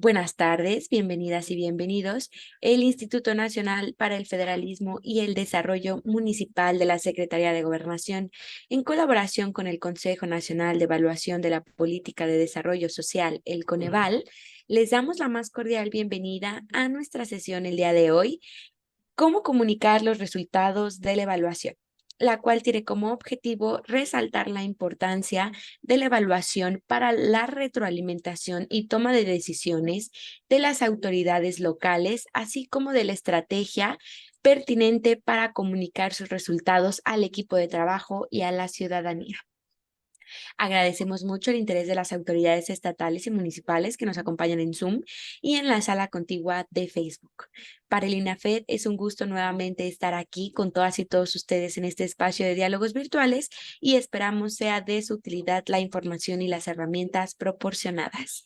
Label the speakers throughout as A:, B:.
A: Buenas tardes, bienvenidas y bienvenidos. El Instituto Nacional para el Federalismo y el Desarrollo Municipal de la Secretaría de Gobernación, en colaboración con el Consejo Nacional de Evaluación de la Política de Desarrollo Social, el Coneval, les damos la más cordial bienvenida a nuestra sesión el día de hoy, cómo comunicar los resultados de la evaluación, la cual tiene como objetivo resaltar la importancia de la evaluación para la retroalimentación y toma de decisiones de las autoridades locales, así como de la estrategia pertinente para comunicar sus resultados al equipo de trabajo y a la ciudadanía. Agradecemos mucho el interés de las autoridades estatales y municipales que nos acompañan en Zoom y en la sala contigua de Facebook. Para el INAFED es un gusto nuevamente estar aquí con todas y todos ustedes en este espacio de diálogos virtuales y esperamos sea de su utilidad la información y las herramientas proporcionadas.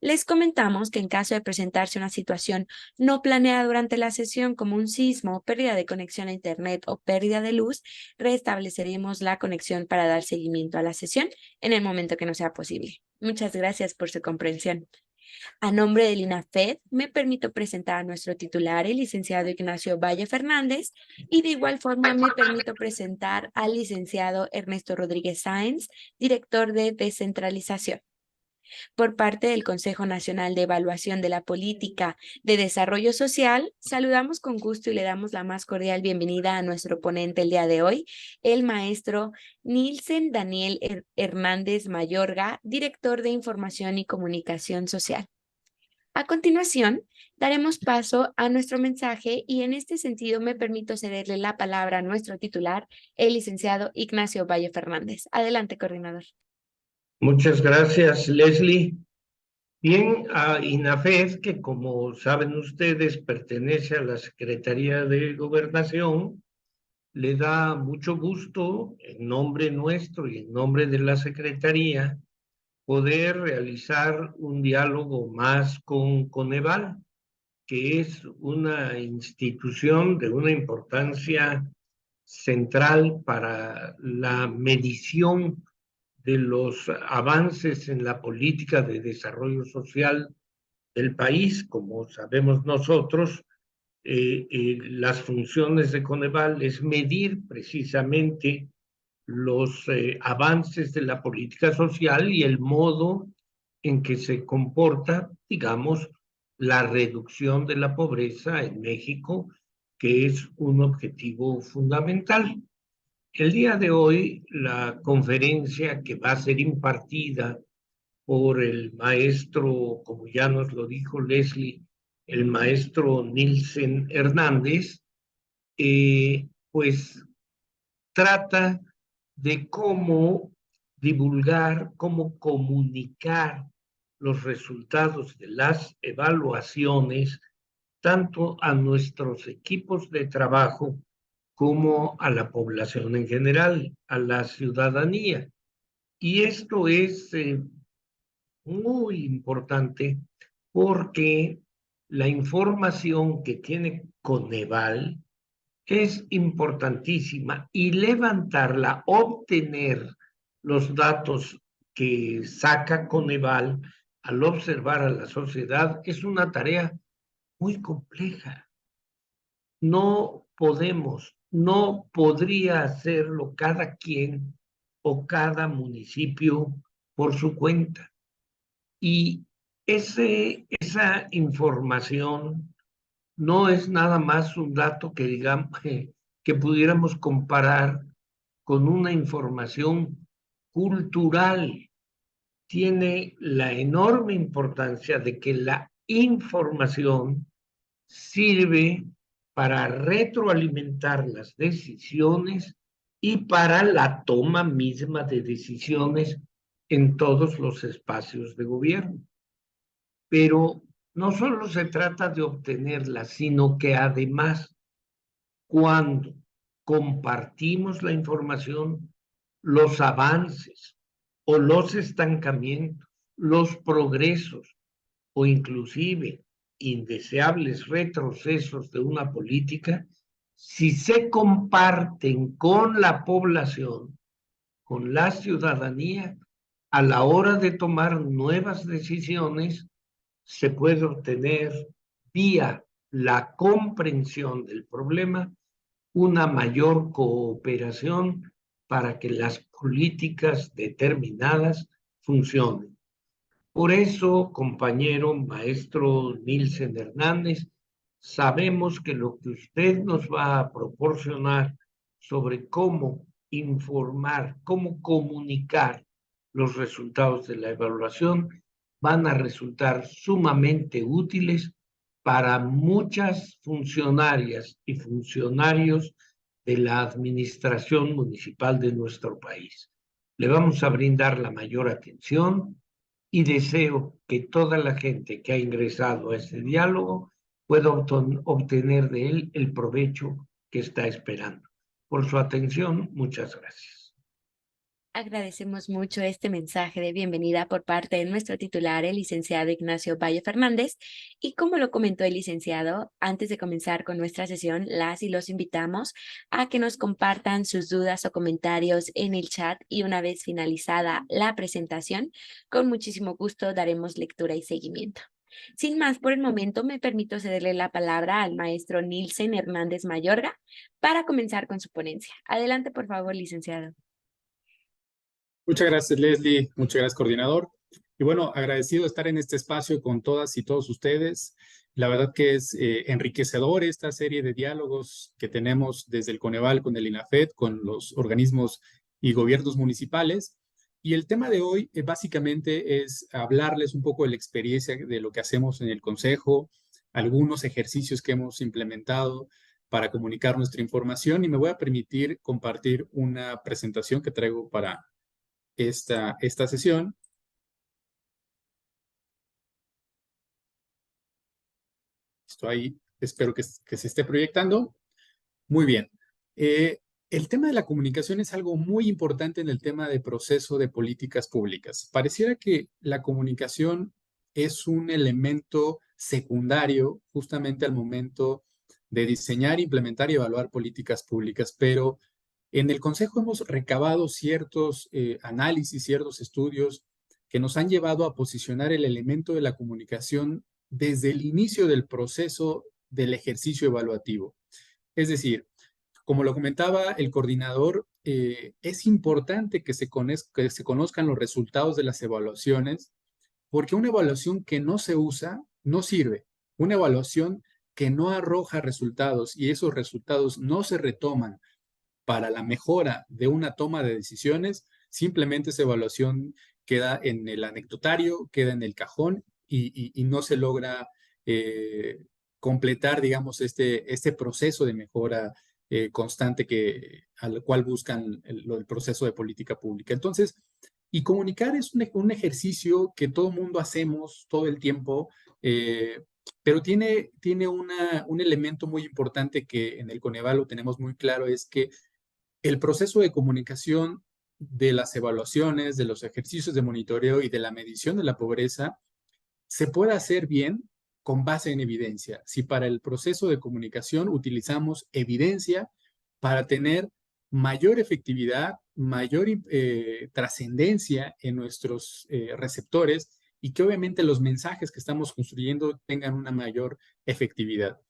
A: Les comentamos que en caso de presentarse una situación no planeada durante la sesión como un sismo, pérdida de conexión a Internet o pérdida de luz, restableceremos la conexión para dar seguimiento a la sesión en el momento que no sea posible. Muchas gracias por su comprensión. A nombre del INAFED, me permito presentar a nuestro titular, el licenciado Ignacio Valle Fernández, y de igual forma me permito presentar al licenciado Ernesto Rodríguez Sáenz, director de descentralización. Por parte del Consejo Nacional de Evaluación de la Política de Desarrollo Social, saludamos con gusto y le damos la más cordial bienvenida a nuestro ponente el día de hoy, el maestro Nilsen Daniel Hernández Mayorga, director de Información y Comunicación Social. A continuación, daremos paso a nuestro mensaje y en este sentido me permito cederle la palabra a nuestro titular, el licenciado Ignacio Valle Fernández. Adelante, coordinador.
B: Muchas gracias, Leslie. Bien, a INAFED, que como saben ustedes pertenece a la Secretaría de Gobernación, le da mucho gusto, en nombre nuestro y en nombre de la Secretaría, poder realizar un diálogo más con Coneval, que es una institución de una importancia central para la medición de los avances en la política de desarrollo social del país. Como sabemos nosotros, las funciones de Coneval es medir precisamente los avances de la política social y el modo en que se comporta, digamos, la reducción de la pobreza en México, que es un objetivo fundamental. El día de hoy, la conferencia que va a ser impartida por el maestro, como ya nos lo dijo Leslie, el maestro Nilsen Hernández, pues trata de cómo divulgar, cómo comunicar los resultados de las evaluaciones tanto a nuestros equipos de trabajo como a la población en general, a la ciudadanía. Y esto es muy importante porque la información que tiene Coneval es importantísima y levantarla, obtener los datos que saca Coneval al observar a la sociedad es una tarea muy compleja. No podemos, no podría hacerlo cada quien o cada municipio por su cuenta. Y esa información no es nada más un dato que digamos que pudiéramos comparar con una información cultural. Tiene la enorme importancia de que la información sirve para retroalimentar las decisiones y para la toma misma de decisiones en todos los espacios de gobierno. Pero no solo se trata de obtenerla, sino que además, cuando compartimos la información, los avances o los estancamientos, los progresos o inclusive indeseables retrocesos de una política, si se comparten con la población, con la ciudadanía, a la hora de tomar nuevas decisiones, se puede obtener vía la comprensión del problema una mayor cooperación para que las políticas determinadas funcionen. Por eso, compañero maestro Nielsen Hernández, sabemos que lo que usted nos va a proporcionar sobre cómo informar, cómo comunicar los resultados de la evaluación van a resultar sumamente útiles para muchas funcionarias y funcionarios de la administración municipal de nuestro país. Le vamos a brindar la mayor atención y deseo que toda la gente que ha ingresado a este diálogo pueda obtener de él el provecho que está esperando. Por su atención, muchas gracias.
A: Agradecemos mucho este mensaje de bienvenida por parte de nuestro titular, el licenciado Ignacio Valle Fernández. Y como lo comentó el licenciado, antes de comenzar con nuestra sesión, las y los invitamos a que nos compartan sus dudas o comentarios en el chat y una vez finalizada la presentación, con muchísimo gusto daremos lectura y seguimiento. Sin más por el momento, me permito cederle la palabra al maestro Nielsen Hernández Mayorga para comenzar con su ponencia. Adelante, por favor, licenciado.
C: Muchas gracias, Leslie. Muchas gracias, coordinador. Y bueno, agradecido de estar en este espacio con todas y todos ustedes. La verdad que es enriquecedor esta serie de diálogos que tenemos desde el Coneval, con el INAFED, con los organismos y gobiernos municipales. Y el tema de hoy básicamente es hablarles un poco de la experiencia de lo que hacemos en el Consejo, algunos ejercicios que hemos implementado para comunicar nuestra información, y me voy a permitir compartir una presentación que traigo para esta sesión. Esto ahí, espero que se esté proyectando. Muy bien. El tema de la comunicación es algo muy importante en el tema de proceso de políticas públicas. Pareciera que la comunicación es un elemento secundario justamente al momento de diseñar, implementar y evaluar políticas públicas, pero en el Consejo hemos recabado ciertos análisis, ciertos estudios que nos han llevado a posicionar el elemento de la comunicación desde el inicio del proceso del ejercicio evaluativo. Es decir, como lo comentaba el coordinador, es importante que se conozcan los resultados de las evaluaciones, porque una evaluación que no se usa no sirve. Una evaluación que no arroja resultados y esos resultados no se retoman para la mejora de una toma de decisiones, simplemente esa evaluación queda en el anecdotario, queda en el cajón y no se logra completar, digamos, este proceso de mejora constante al cual buscan el proceso de política pública. Entonces, y comunicar es un ejercicio que todo mundo hacemos todo el tiempo, pero tiene un elemento muy importante que en el Coneval lo tenemos muy claro, es que el proceso de comunicación de las evaluaciones, de los ejercicios de monitoreo y de la medición de la pobreza se puede hacer bien con base en evidencia. Si para el proceso de comunicación utilizamos evidencia para tener mayor efectividad, mayor trascendencia en nuestros receptores y que obviamente los mensajes que estamos construyendo tengan una mayor efectividad.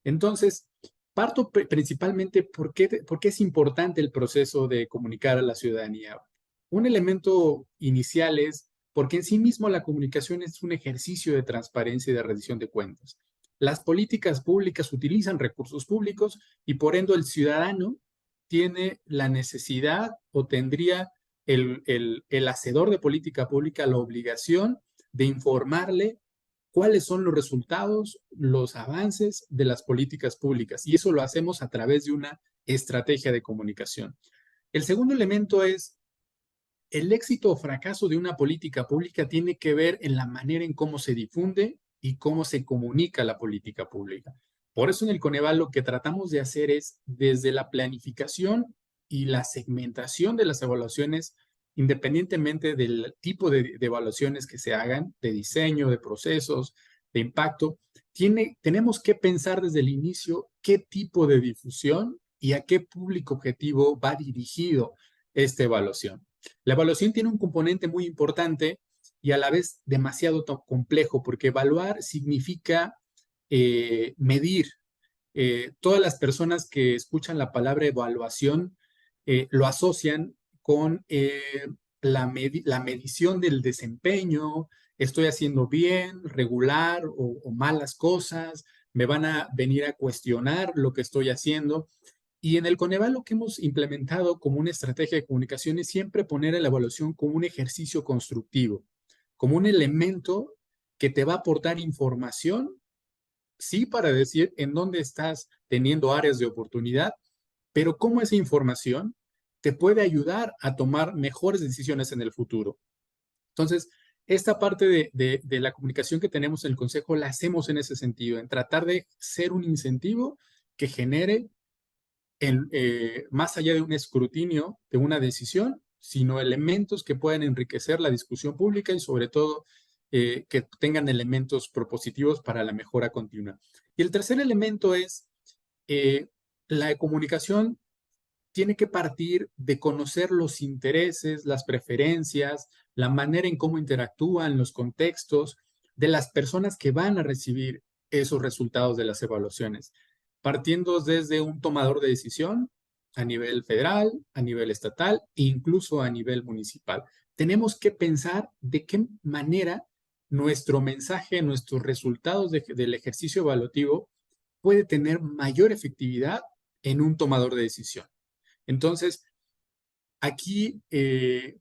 C: Entonces, parto principalmente por qué es importante el proceso de comunicar a la ciudadanía. Un elemento inicial es porque en sí mismo la comunicación es un ejercicio de transparencia y de rendición de cuentas. Las políticas públicas utilizan recursos públicos y por ende el ciudadano tiene la necesidad o tendría el hacedor de política pública la obligación de informarle cuáles son los resultados, los avances de las políticas públicas. Y eso lo hacemos a través de una estrategia de comunicación. El segundo elemento es el éxito o fracaso de una política pública tiene que ver en la manera en cómo se difunde y cómo se comunica la política pública. Por eso en el Coneval lo que tratamos de hacer es desde la planificación y la segmentación de las evaluaciones, independientemente del tipo de evaluaciones que se hagan, de diseño, de procesos, de impacto, tenemos que pensar desde el inicio qué tipo de difusión y a qué público objetivo va dirigido esta evaluación. La evaluación tiene un componente muy importante y a la vez demasiado complejo, porque evaluar significa medir. Todas las personas que escuchan la palabra evaluación lo asocian con la medición del desempeño, estoy haciendo bien, regular o malas cosas, me van a venir a cuestionar lo que estoy haciendo. Y en el Coneval lo que hemos implementado como una estrategia de comunicación es siempre poner a la evaluación como un ejercicio constructivo, como un elemento que te va a aportar información, sí, para decir en dónde estás teniendo áreas de oportunidad, pero cómo esa información te puede ayudar a tomar mejores decisiones en el futuro. Entonces, esta parte de la comunicación que tenemos en el Consejo la hacemos en ese sentido, en tratar de ser un incentivo que genere, más allá de un escrutinio de una decisión, sino elementos que puedan enriquecer la discusión pública y sobre todo que tengan elementos propositivos para la mejora continua. Y el tercer elemento es la comunicación tiene que partir de conocer los intereses, las preferencias, la manera en cómo interactúan, los contextos de las personas que van a recibir esos resultados de las evaluaciones, partiendo desde un tomador de decisión a nivel federal, a nivel estatal e incluso a nivel municipal. Tenemos que pensar de qué manera nuestro mensaje, nuestros resultados del ejercicio evaluativo puede tener mayor efectividad en un tomador de decisión. Entonces, aquí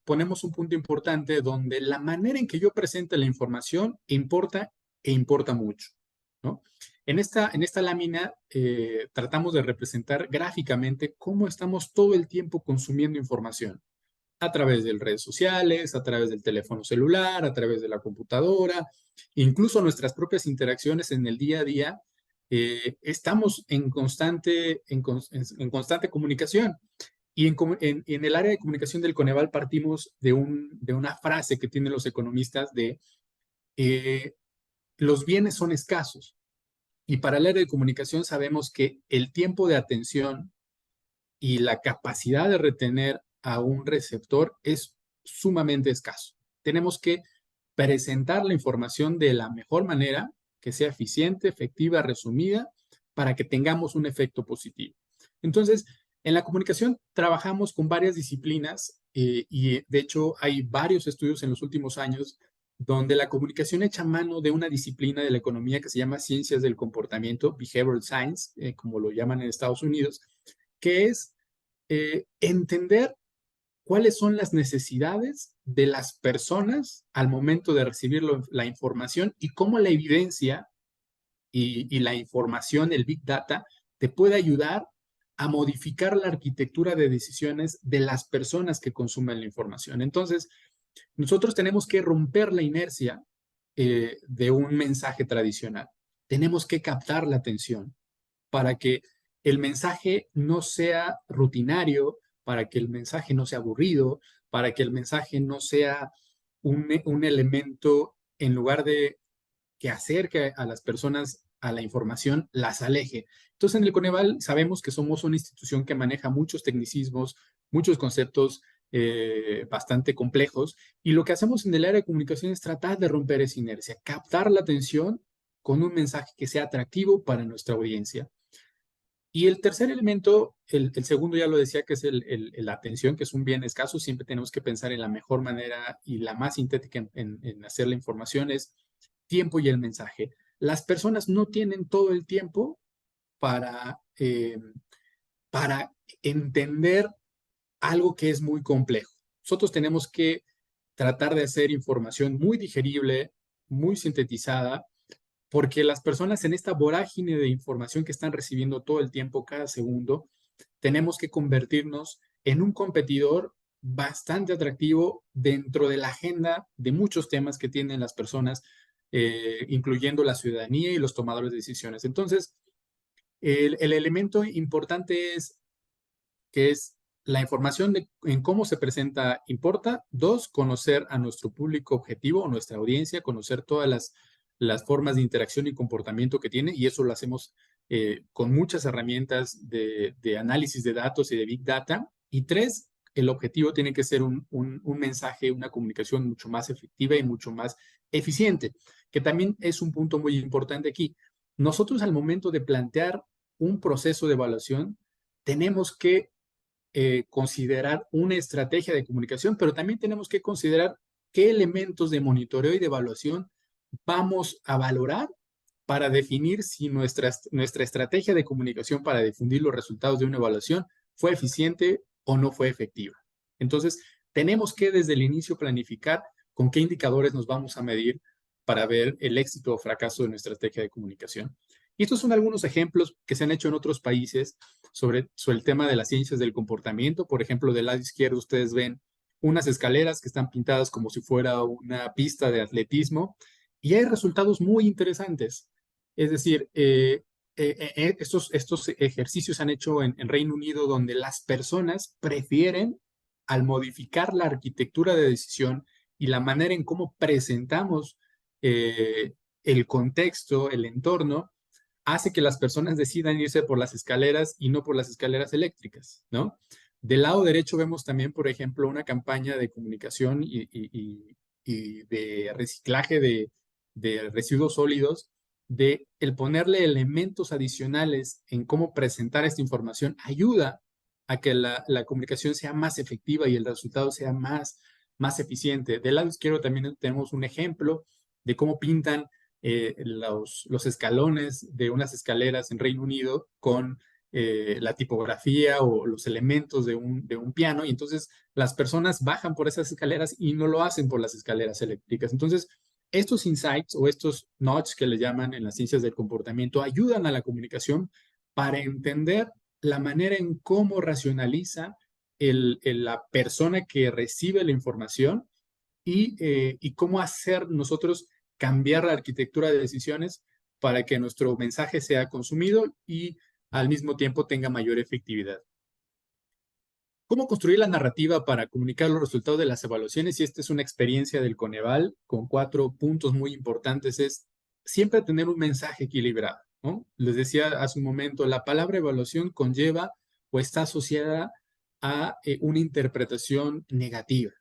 C: ponemos un punto importante donde la manera en que yo presente la información importa e importa mucho, ¿no? En esta lámina tratamos de representar gráficamente cómo estamos todo el tiempo consumiendo información a través de redes sociales, a través del teléfono celular, a través de la computadora, incluso nuestras propias interacciones en el día a día. Estamos en constante comunicación. Y en el área de comunicación del Coneval partimos de una frase que tienen los economistas de los bienes son escasos. Y para el área de comunicación sabemos que el tiempo de atención y la capacidad de retener a un receptor es sumamente escaso. Tenemos que presentar la información de la mejor manera, que sea eficiente, efectiva, resumida, para que tengamos un efecto positivo. Entonces, en la comunicación trabajamos con varias disciplinas y de hecho hay varios estudios en los últimos años donde la comunicación echa mano de una disciplina de la economía que se llama ciencias del comportamiento, behavioral science, como lo llaman en Estados Unidos, que es entender cuáles son las necesidades de las personas al momento de recibir la información y cómo la evidencia y la información, el Big Data, te puede ayudar a modificar la arquitectura de decisiones de las personas que consumen la información. Entonces, nosotros tenemos que romper la inercia de un mensaje tradicional. Tenemos que captar la atención para que el mensaje no sea rutinario, para que el mensaje no sea aburrido, para que el mensaje no sea un elemento, en lugar de que acerque a las personas a la información, las aleje. Entonces, en el Coneval sabemos que somos una institución que maneja muchos tecnicismos, muchos conceptos bastante complejos, y lo que hacemos en el área de comunicación es tratar de romper esa inercia, captar la atención con un mensaje que sea atractivo para nuestra audiencia. Y el tercer elemento, el segundo ya lo decía, que es la atención, que es un bien escaso. Siempre tenemos que pensar en la mejor manera y la más sintética en hacer la información, es tiempo y el mensaje. Las personas no tienen todo el tiempo para entender algo que es muy complejo. Nosotros tenemos que tratar de hacer información muy digerible, muy sintetizada, porque las personas en esta vorágine de información que están recibiendo todo el tiempo, cada segundo, tenemos que convertirnos en un competidor bastante atractivo dentro de la agenda de muchos temas que tienen las personas, incluyendo la ciudadanía y los tomadores de decisiones. Entonces, el elemento importante es que es la información en cómo se presenta importa. Dos, conocer a nuestro público objetivo, nuestra audiencia, conocer todas las formas de interacción y comportamiento que tiene, y eso lo hacemos con muchas herramientas de análisis de datos y de Big Data. Y tres, el objetivo tiene que ser un mensaje, una comunicación mucho más efectiva y mucho más eficiente, que también es un punto muy importante aquí. Nosotros al momento de plantear un proceso de evaluación, tenemos que considerar una estrategia de comunicación, pero también tenemos que considerar qué elementos de monitoreo y de evaluación vamos a valorar para definir si nuestra estrategia de comunicación para difundir los resultados de una evaluación fue eficiente o no fue efectiva. Entonces, tenemos que desde el inicio planificar con qué indicadores nos vamos a medir para ver el éxito o fracaso de nuestra estrategia de comunicación. Y estos son algunos ejemplos que se han hecho en otros países sobre el tema de las ciencias del comportamiento. Por ejemplo, del lado izquierdo ustedes ven unas escaleras que están pintadas como si fuera una pista de atletismo y hay resultados muy interesantes. Es decir, estos ejercicios se han hecho en Reino Unido donde las personas prefieren, al modificar la arquitectura de decisión y la manera en cómo presentamos el contexto, el entorno, hace que las personas decidan irse por las escaleras y no por las escaleras eléctricas, ¿no? Del lado derecho vemos también, por ejemplo, una campaña de comunicación y de reciclaje de residuos sólidos, de el ponerle elementos adicionales en cómo presentar esta información ayuda a que la comunicación sea más efectiva y el resultado sea más eficiente. Del lado izquierdo también tenemos un ejemplo de cómo pintan los escalones de unas escaleras en Reino Unido con la tipografía o los elementos de un piano, y entonces las personas bajan por esas escaleras y no lo hacen por las escaleras eléctricas. Entonces, estos insights o estos nudges que le llaman en las ciencias del comportamiento ayudan a la comunicación para entender la manera en cómo racionaliza la persona que recibe la información y cómo hacer nosotros cambiar la arquitectura de decisiones para que nuestro mensaje sea consumido y al mismo tiempo tenga mayor efectividad. ¿Cómo construir la narrativa para comunicar los resultados de las evaluaciones? Y esta es una experiencia del Coneval con 4 puntos muy importantes. Es siempre tener un mensaje equilibrado, ¿no? Les decía hace un momento, la palabra evaluación conlleva o está asociada a una interpretación negativa.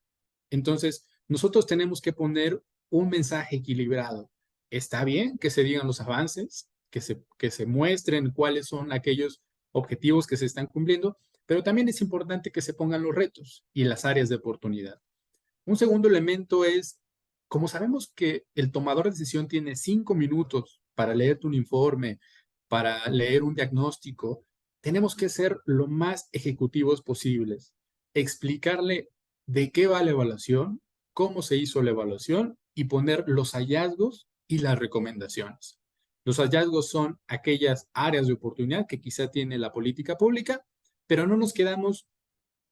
C: Entonces, nosotros tenemos que poner un mensaje equilibrado. Está bien que se digan los avances, que se muestren cuáles son aquellos objetivos que se están cumpliendo, pero también es importante que se pongan los retos y las áreas de oportunidad. Un segundo elemento es, como sabemos que el tomador de decisión tiene 5 minutos para leerte un informe, para leer un diagnóstico, tenemos que ser lo más ejecutivos posibles. Explicarle de qué va la evaluación, cómo se hizo la evaluación y poner los hallazgos y las recomendaciones. Los hallazgos son aquellas áreas de oportunidad que quizá tiene la política pública, pero no nos quedamos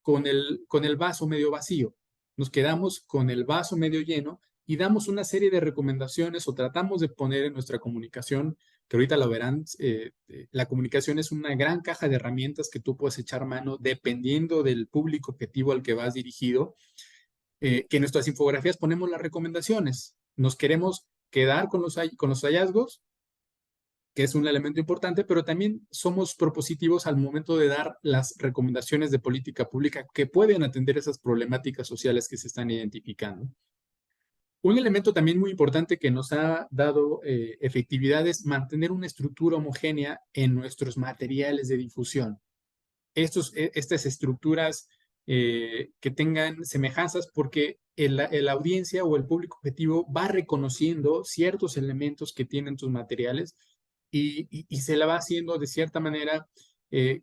C: con el vaso medio vacío, nos quedamos con el vaso medio lleno y damos una serie de recomendaciones o tratamos de poner en nuestra comunicación, que ahorita lo verán, la comunicación es una gran caja de herramientas que tú puedes echar mano dependiendo del público objetivo al que vas dirigido, que en nuestras infografías ponemos las recomendaciones. Nos queremos quedar con los hallazgos, que es un elemento importante, pero también somos propositivos al momento de dar las recomendaciones de política pública que pueden atender esas problemáticas sociales que se están identificando. Un elemento también muy importante que nos ha dado efectividad es mantener una estructura homogénea en nuestros materiales de difusión. Estas estructuras que tengan semejanzas porque la audiencia o el público objetivo va reconociendo ciertos elementos que tienen tus materiales y se la va haciendo de cierta manera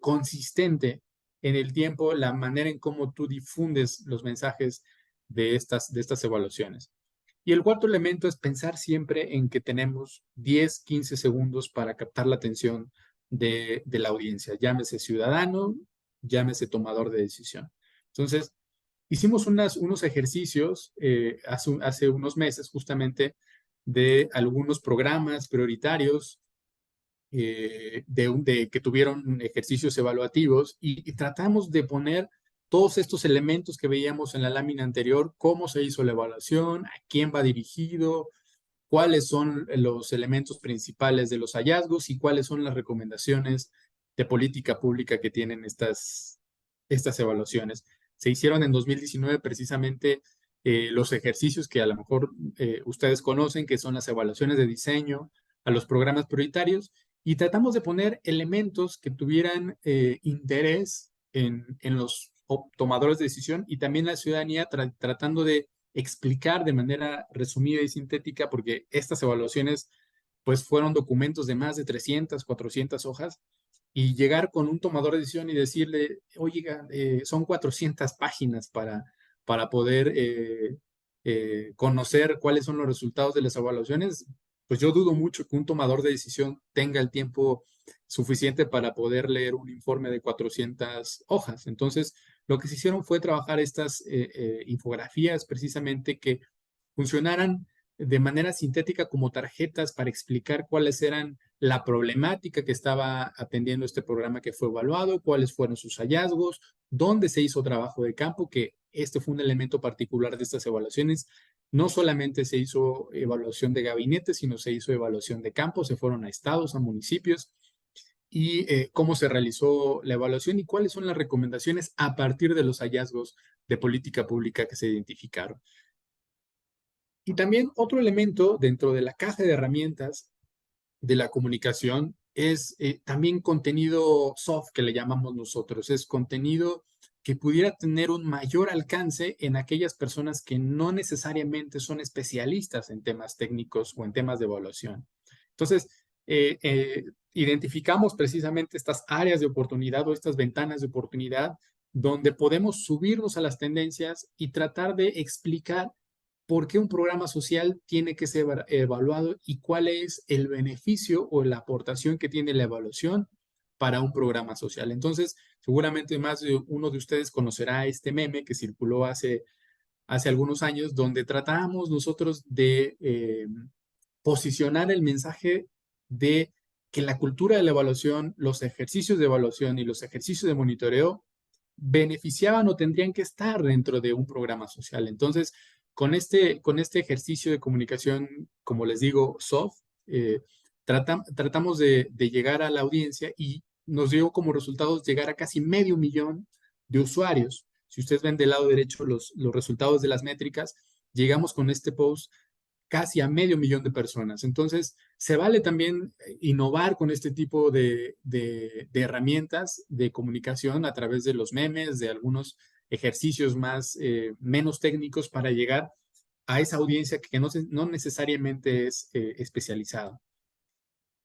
C: consistente en el tiempo la manera en cómo tú difundes los mensajes de estas evaluaciones. Y el cuarto elemento es pensar siempre en que tenemos 10, 15 segundos para captar la atención de la audiencia, llámese ciudadano, llámese tomador de decisión. Entonces, hicimos unos ejercicios hace unos meses justamente de algunos programas prioritarios que tuvieron ejercicios evaluativos y tratamos de poner todos estos elementos que veíamos en la lámina anterior, cómo se hizo la evaluación, a quién va dirigido, cuáles son los elementos principales de los hallazgos y cuáles son las recomendaciones de política pública que tienen estas evaluaciones. Se hicieron en 2019 precisamente los ejercicios que a lo mejor ustedes conocen, que son las evaluaciones de diseño a los programas prioritarios, y tratamos de poner elementos que tuvieran interés en los tomadores de decisión y también la ciudadanía, tratando de explicar de manera resumida y sintética, porque estas evaluaciones pues fueron documentos de más de 300, 400 hojas, y llegar con un tomador de decisión y decirle, oiga, son 400 páginas para poder conocer cuáles son los resultados de las evaluaciones, pues yo dudo mucho que un tomador de decisión tenga el tiempo suficiente para poder leer un informe de 400 hojas. Entonces, lo que se hicieron fue trabajar estas infografías precisamente que funcionaran de manera sintética como tarjetas para explicar cuáles eran la problemática que estaba atendiendo este programa que fue evaluado, cuáles fueron sus hallazgos, dónde se hizo trabajo de campo, que este fue un elemento particular de estas evaluaciones. No solamente se hizo evaluación de gabinete, sino se hizo evaluación de campo, se fueron a estados, a municipios, y cómo se realizó la evaluación y cuáles son las recomendaciones a partir de los hallazgos de política pública que se identificaron. Y también otro elemento dentro de la caja de herramientas de la comunicación es también contenido soft, que le llamamos nosotros. Es contenido que pudiera tener un mayor alcance en aquellas personas que no necesariamente son especialistas en temas técnicos o en temas de evaluación. Entonces, identificamos precisamente estas áreas de oportunidad o estas ventanas de oportunidad donde podemos subirnos a las tendencias y tratar de explicar por qué un programa social tiene que ser evaluado y cuál es el beneficio o la aportación que tiene la evaluación para un programa social. Entonces, seguramente más de uno de ustedes conocerá este meme que circuló hace algunos años, donde tratábamos nosotros de posicionar el mensaje de que la cultura de la evaluación, los ejercicios de evaluación y los ejercicios de monitoreo beneficiaban o tendrían que estar dentro de un programa social. Entonces, con este ejercicio de comunicación, como les digo, soft, tratamos de llegar a la audiencia y nos dio como resultados llegar a casi 500,000 de usuarios. Si ustedes ven del lado derecho los resultados de las métricas, llegamos con este post casi a 500,000 de personas. Entonces, se vale también innovar con este tipo de herramientas de comunicación a través de los memes, de algunos ejercicios menos técnicos para llegar a esa audiencia que no necesariamente es especializada.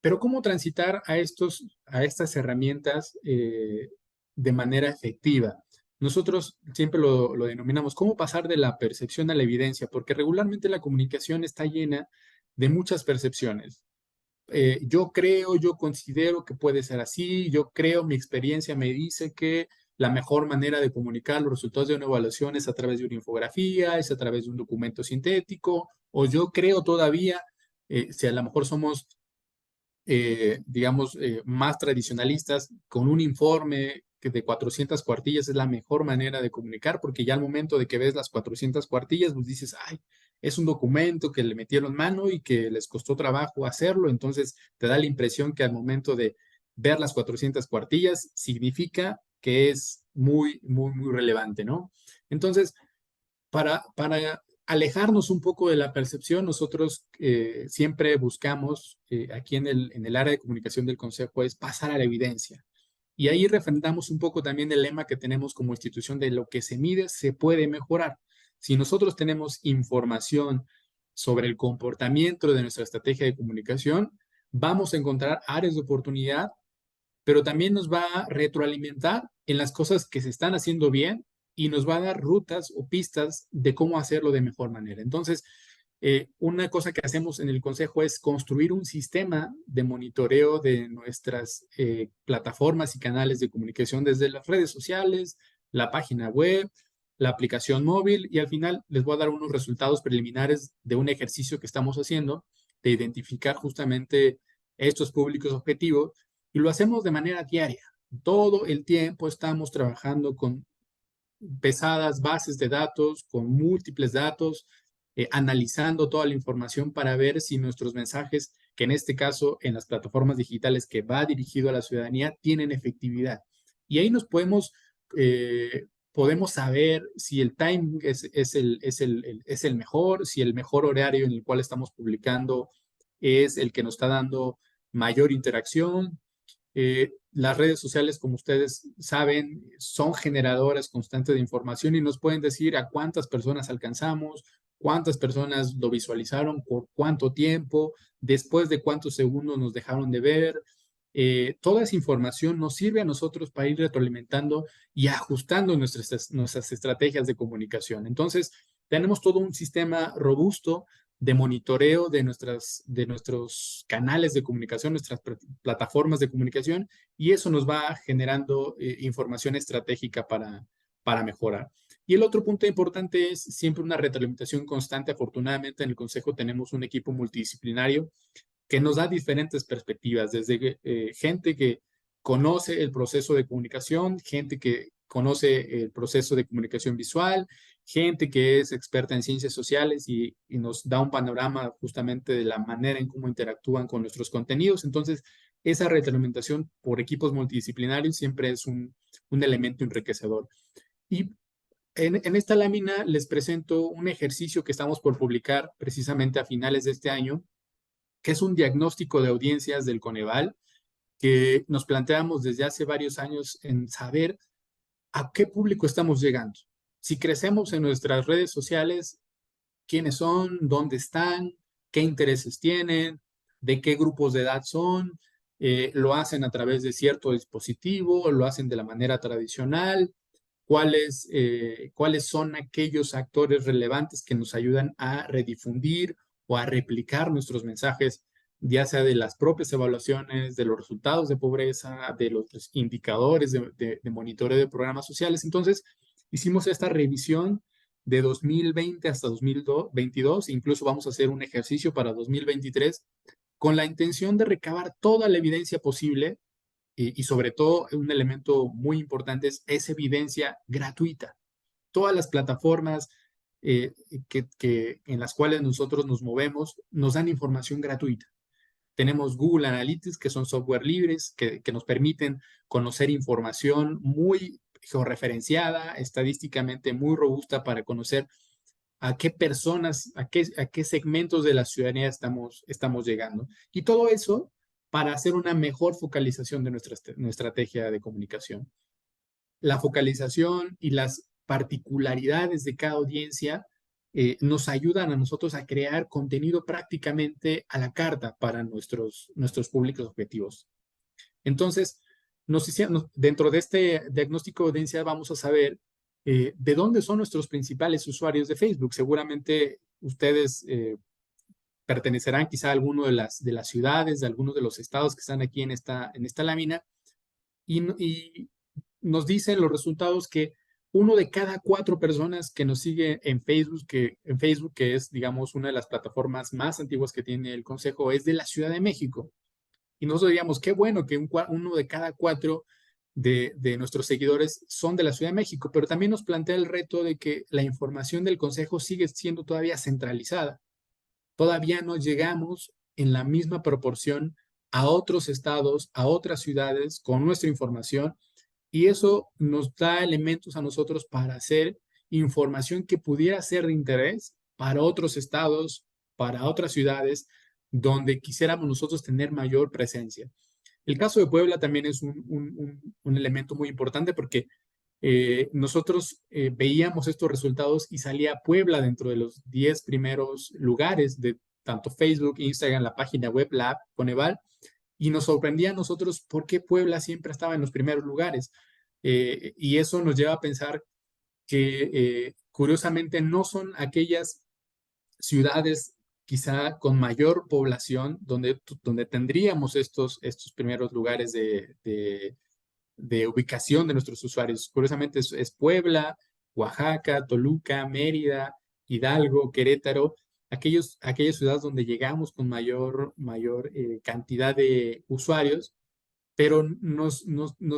C: Pero ¿cómo transitar a estas herramientas de manera efectiva? Nosotros siempre lo denominamos cómo pasar de la percepción a la evidencia, porque regularmente la comunicación está llena de muchas percepciones. Yo creo, yo considero que puede ser así, yo creo, mi experiencia me dice que la mejor manera de comunicar los resultados de una evaluación es a través de una infografía, es a través de un documento sintético, o yo creo todavía, si a lo mejor somos digamos, más tradicionalistas, con un informe que de 400 cuartillas es la mejor manera de comunicar, porque ya al momento de que ves las 400 cuartillas, pues dices, ay, es un documento que le metieron mano y que les costó trabajo hacerlo, entonces te da la impresión que al momento de ver las 400 cuartillas significa que es muy, muy, muy relevante, ¿no? Entonces, para alejarnos un poco de la percepción, nosotros siempre buscamos aquí en el área de comunicación del Consejo es pasar a la evidencia. Y ahí refrendamos un poco también el lema que tenemos como institución de lo que se mide se puede mejorar. Si nosotros tenemos información sobre el comportamiento de nuestra estrategia de comunicación, vamos a encontrar áreas de oportunidad, pero también nos va a retroalimentar en las cosas que se están haciendo bien y nos va a dar rutas o pistas de cómo hacerlo de mejor manera. Entonces, una cosa que hacemos en el Consejo es construir un sistema de monitoreo de nuestras plataformas y canales de comunicación desde las redes sociales, la página web, la aplicación móvil, y al final les voy a dar unos resultados preliminares de un ejercicio que estamos haciendo de identificar justamente estos públicos objetivos, y lo hacemos de manera diaria. Todo el tiempo estamos trabajando con pesadas bases de datos, con múltiples datos, analizando toda la información para ver si nuestros mensajes, que en este caso en las plataformas digitales que va dirigido a la ciudadanía, tienen efectividad. Y ahí nos podemos podemos saber si el timing es el mejor, si el mejor horario en el cual estamos publicando es el que nos está dando mayor interacción. Las redes sociales, como ustedes saben, son generadoras constantes de información y nos pueden decir a cuántas personas alcanzamos, cuántas personas lo visualizaron, por cuánto tiempo, después de cuántos segundos nos dejaron de ver. Toda esa información nos sirve a nosotros para ir retroalimentando y ajustando nuestras estrategias de comunicación. Entonces, tenemos todo un sistema robusto de monitoreo de nuestros canales de comunicación, nuestras plataformas de comunicación, y eso nos va generando información estratégica para mejorar. Y el otro punto importante es siempre una retroalimentación constante. Afortunadamente, en el Consejo tenemos un equipo multidisciplinario que nos da diferentes perspectivas, desde gente que conoce el proceso de comunicación, gente que conoce el proceso de comunicación visual, gente que es experta en ciencias sociales y nos da un panorama justamente de la manera en cómo interactúan con nuestros contenidos. Entonces, esa retroalimentación por equipos multidisciplinarios siempre es un elemento enriquecedor. Y en esta lámina les presento un ejercicio que estamos por publicar precisamente a finales de este año, que es un diagnóstico de audiencias del Coneval, que nos planteamos desde hace varios años en saber a qué público estamos llegando. Si crecemos en nuestras redes sociales, quiénes son, dónde están, qué intereses tienen, de qué grupos de edad son, lo hacen a través de cierto dispositivo, lo hacen de la manera tradicional, cuáles son aquellos actores relevantes que nos ayudan a redifundir o a replicar nuestros mensajes, ya sea de las propias evaluaciones, de los resultados de pobreza, de los indicadores de monitoreo de programas sociales. Entonces, hicimos esta revisión de 2020 hasta 2022, incluso vamos a hacer un ejercicio para 2023 con la intención de recabar toda la evidencia posible y sobre todo un elemento muy importante es evidencia gratuita. Todas las plataformas en las cuales nosotros nos movemos nos dan información gratuita. Tenemos Google Analytics, que son software libres, que nos permiten conocer información muy georreferenciada, estadísticamente muy robusta para conocer a qué personas, a qué segmentos de la ciudadanía estamos llegando. Y todo eso para hacer una mejor focalización de nuestra estrategia de comunicación. La focalización y las particularidades de cada audiencia nos ayudan a nosotros a crear contenido prácticamente a la carta para nuestros públicos objetivos. Entonces, dentro de este diagnóstico de audiencia vamos a saber de dónde son nuestros principales usuarios de Facebook. Seguramente ustedes pertenecerán quizá a alguno de las ciudades, de algunos de los estados que están aquí en esta lámina, y nos dicen los resultados que 1 de cada 4 personas que nos sigue en Facebook, que es, digamos, una de las plataformas más antiguas que tiene el Consejo, es de la Ciudad de México. Y nosotros diríamos, qué bueno que 1 de cada 4 de nuestros seguidores son de la Ciudad de México, pero también nos plantea el reto de que la información del Consejo sigue siendo todavía centralizada. Todavía no llegamos en la misma proporción a otros estados, a otras ciudades con nuestra información, y eso nos da elementos a nosotros para hacer información que pudiera ser de interés para otros estados, para otras ciudades, donde quisiéramos nosotros tener mayor presencia. El caso de Puebla también es un elemento muy importante porque nosotros veíamos estos resultados y salía Puebla dentro de los 10 primeros lugares de tanto Facebook, Instagram, la página web, la app Coneval, y nos sorprendía a nosotros por qué Puebla siempre estaba en los primeros lugares. Y eso nos lleva a pensar que curiosamente no son aquellas ciudades quizá con mayor población donde tendríamos estos primeros lugares de ubicación de nuestros usuarios. Curiosamente es Puebla, Oaxaca, Toluca, Mérida, Hidalgo, Querétaro, aquellas ciudades donde llegamos con mayor cantidad de usuarios, pero nos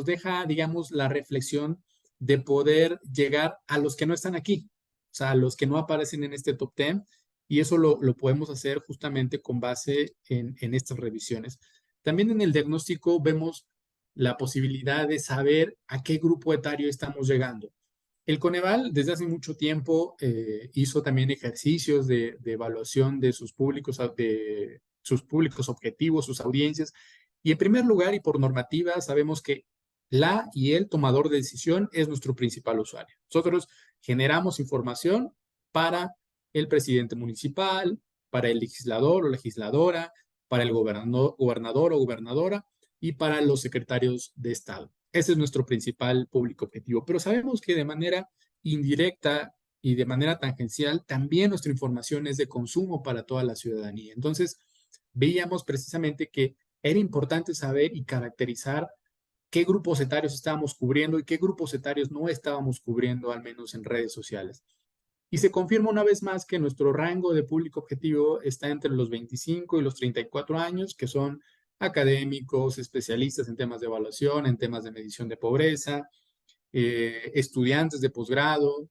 C: deja, digamos, la reflexión de poder llegar a los que no están aquí, o sea, a los que no aparecen en este top 10, y eso lo podemos hacer justamente con base en estas revisiones. También en el diagnóstico vemos la posibilidad de saber a qué grupo etario estamos llegando. El Coneval desde hace mucho tiempo hizo también ejercicios de evaluación de sus públicos objetivos, sus audiencias. Y en primer lugar, y por normativa, sabemos que la y el tomador de decisión es nuestro principal usuario. Nosotros generamos información para el presidente municipal, para el legislador o legisladora, para el gobernador o gobernadora y para los secretarios de Estado. Ese es nuestro principal público objetivo. Pero sabemos que de manera indirecta y de manera tangencial, también nuestra información es de consumo para toda la ciudadanía. Entonces, veíamos precisamente que era importante saber y caracterizar qué grupos etarios estábamos cubriendo y qué grupos etarios no estábamos cubriendo, al menos en redes sociales. Y se confirma una vez más que nuestro rango de público objetivo está entre los 25 y los 34 años, que son académicos, especialistas en temas de evaluación, en temas de medición de pobreza, estudiantes de posgrado,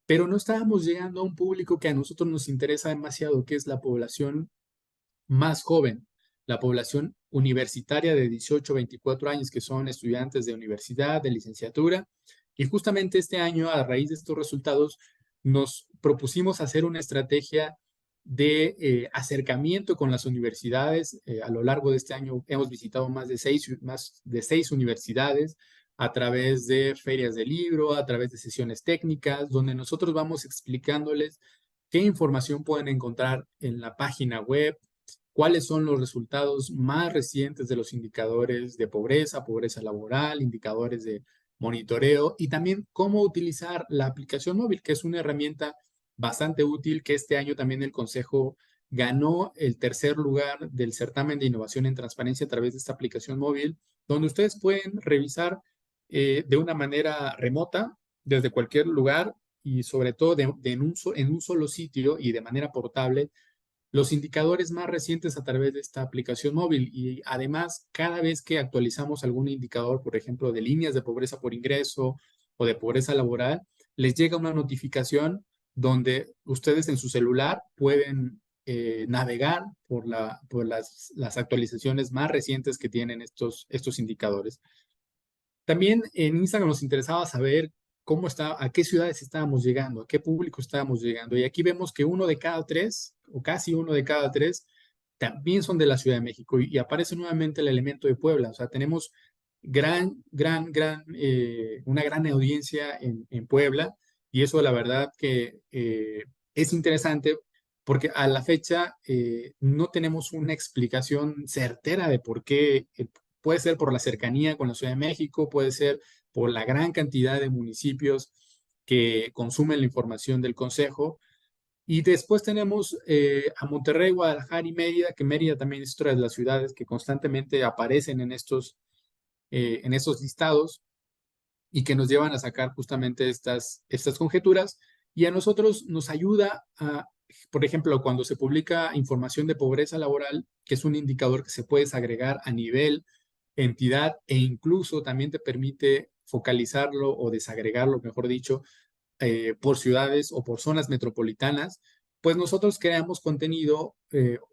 C: pero no estábamos llegando a un público que a nosotros nos interesa demasiado, que es la población más joven, la población universitaria de 18 a 24 años, que son estudiantes de universidad, de licenciatura. Y justamente este año, a raíz de estos resultados, nos propusimos hacer una estrategia de acercamiento con las universidades. A lo largo de este año hemos visitado más de seis universidades a través de ferias de libro, a través de sesiones técnicas, donde nosotros vamos explicándoles qué información pueden encontrar en la página web, cuáles son los resultados más recientes de los indicadores de pobreza, pobreza laboral, indicadores de monitoreo y también cómo utilizar la aplicación móvil, que es una herramienta bastante útil, que este año también el Consejo ganó el tercer lugar del certamen de innovación en transparencia a través de esta aplicación móvil, donde ustedes pueden revisar de una manera remota, desde cualquier lugar y sobre todo en un solo sitio y de manera portable, los indicadores más recientes a través de esta aplicación móvil. Y además, cada vez que actualizamos algún indicador, por ejemplo, de líneas de pobreza por ingreso o de pobreza laboral, les llega una notificación donde ustedes en su celular pueden navegar por las actualizaciones más recientes que tienen estos indicadores. También en Instagram nos interesaba saber a qué ciudades estábamos llegando, a qué público estábamos llegando. Y aquí vemos que 1 de cada 3, o casi 1 de cada 3, también son de la Ciudad de México. Y aparece nuevamente el elemento de Puebla. O sea, tenemos una gran audiencia en Puebla. Y eso, la verdad, que es interesante porque a la fecha no tenemos una explicación certera de por qué. Puede ser por la cercanía con la Ciudad de México, puede ser por la gran cantidad de municipios que consumen la información del Consejo. Y después tenemos a Monterrey, Guadalajara y Mérida, que Mérida también es otra de las ciudades que constantemente aparecen en estos listados y que nos llevan a sacar justamente estas conjeturas. Y a nosotros nos ayuda por ejemplo, cuando se publica información de pobreza laboral, que es un indicador que se puede agregar a nivel entidad e incluso también te permite focalizarlo o desagregarlo, mejor dicho, por ciudades o por zonas metropolitanas, pues nosotros creamos contenido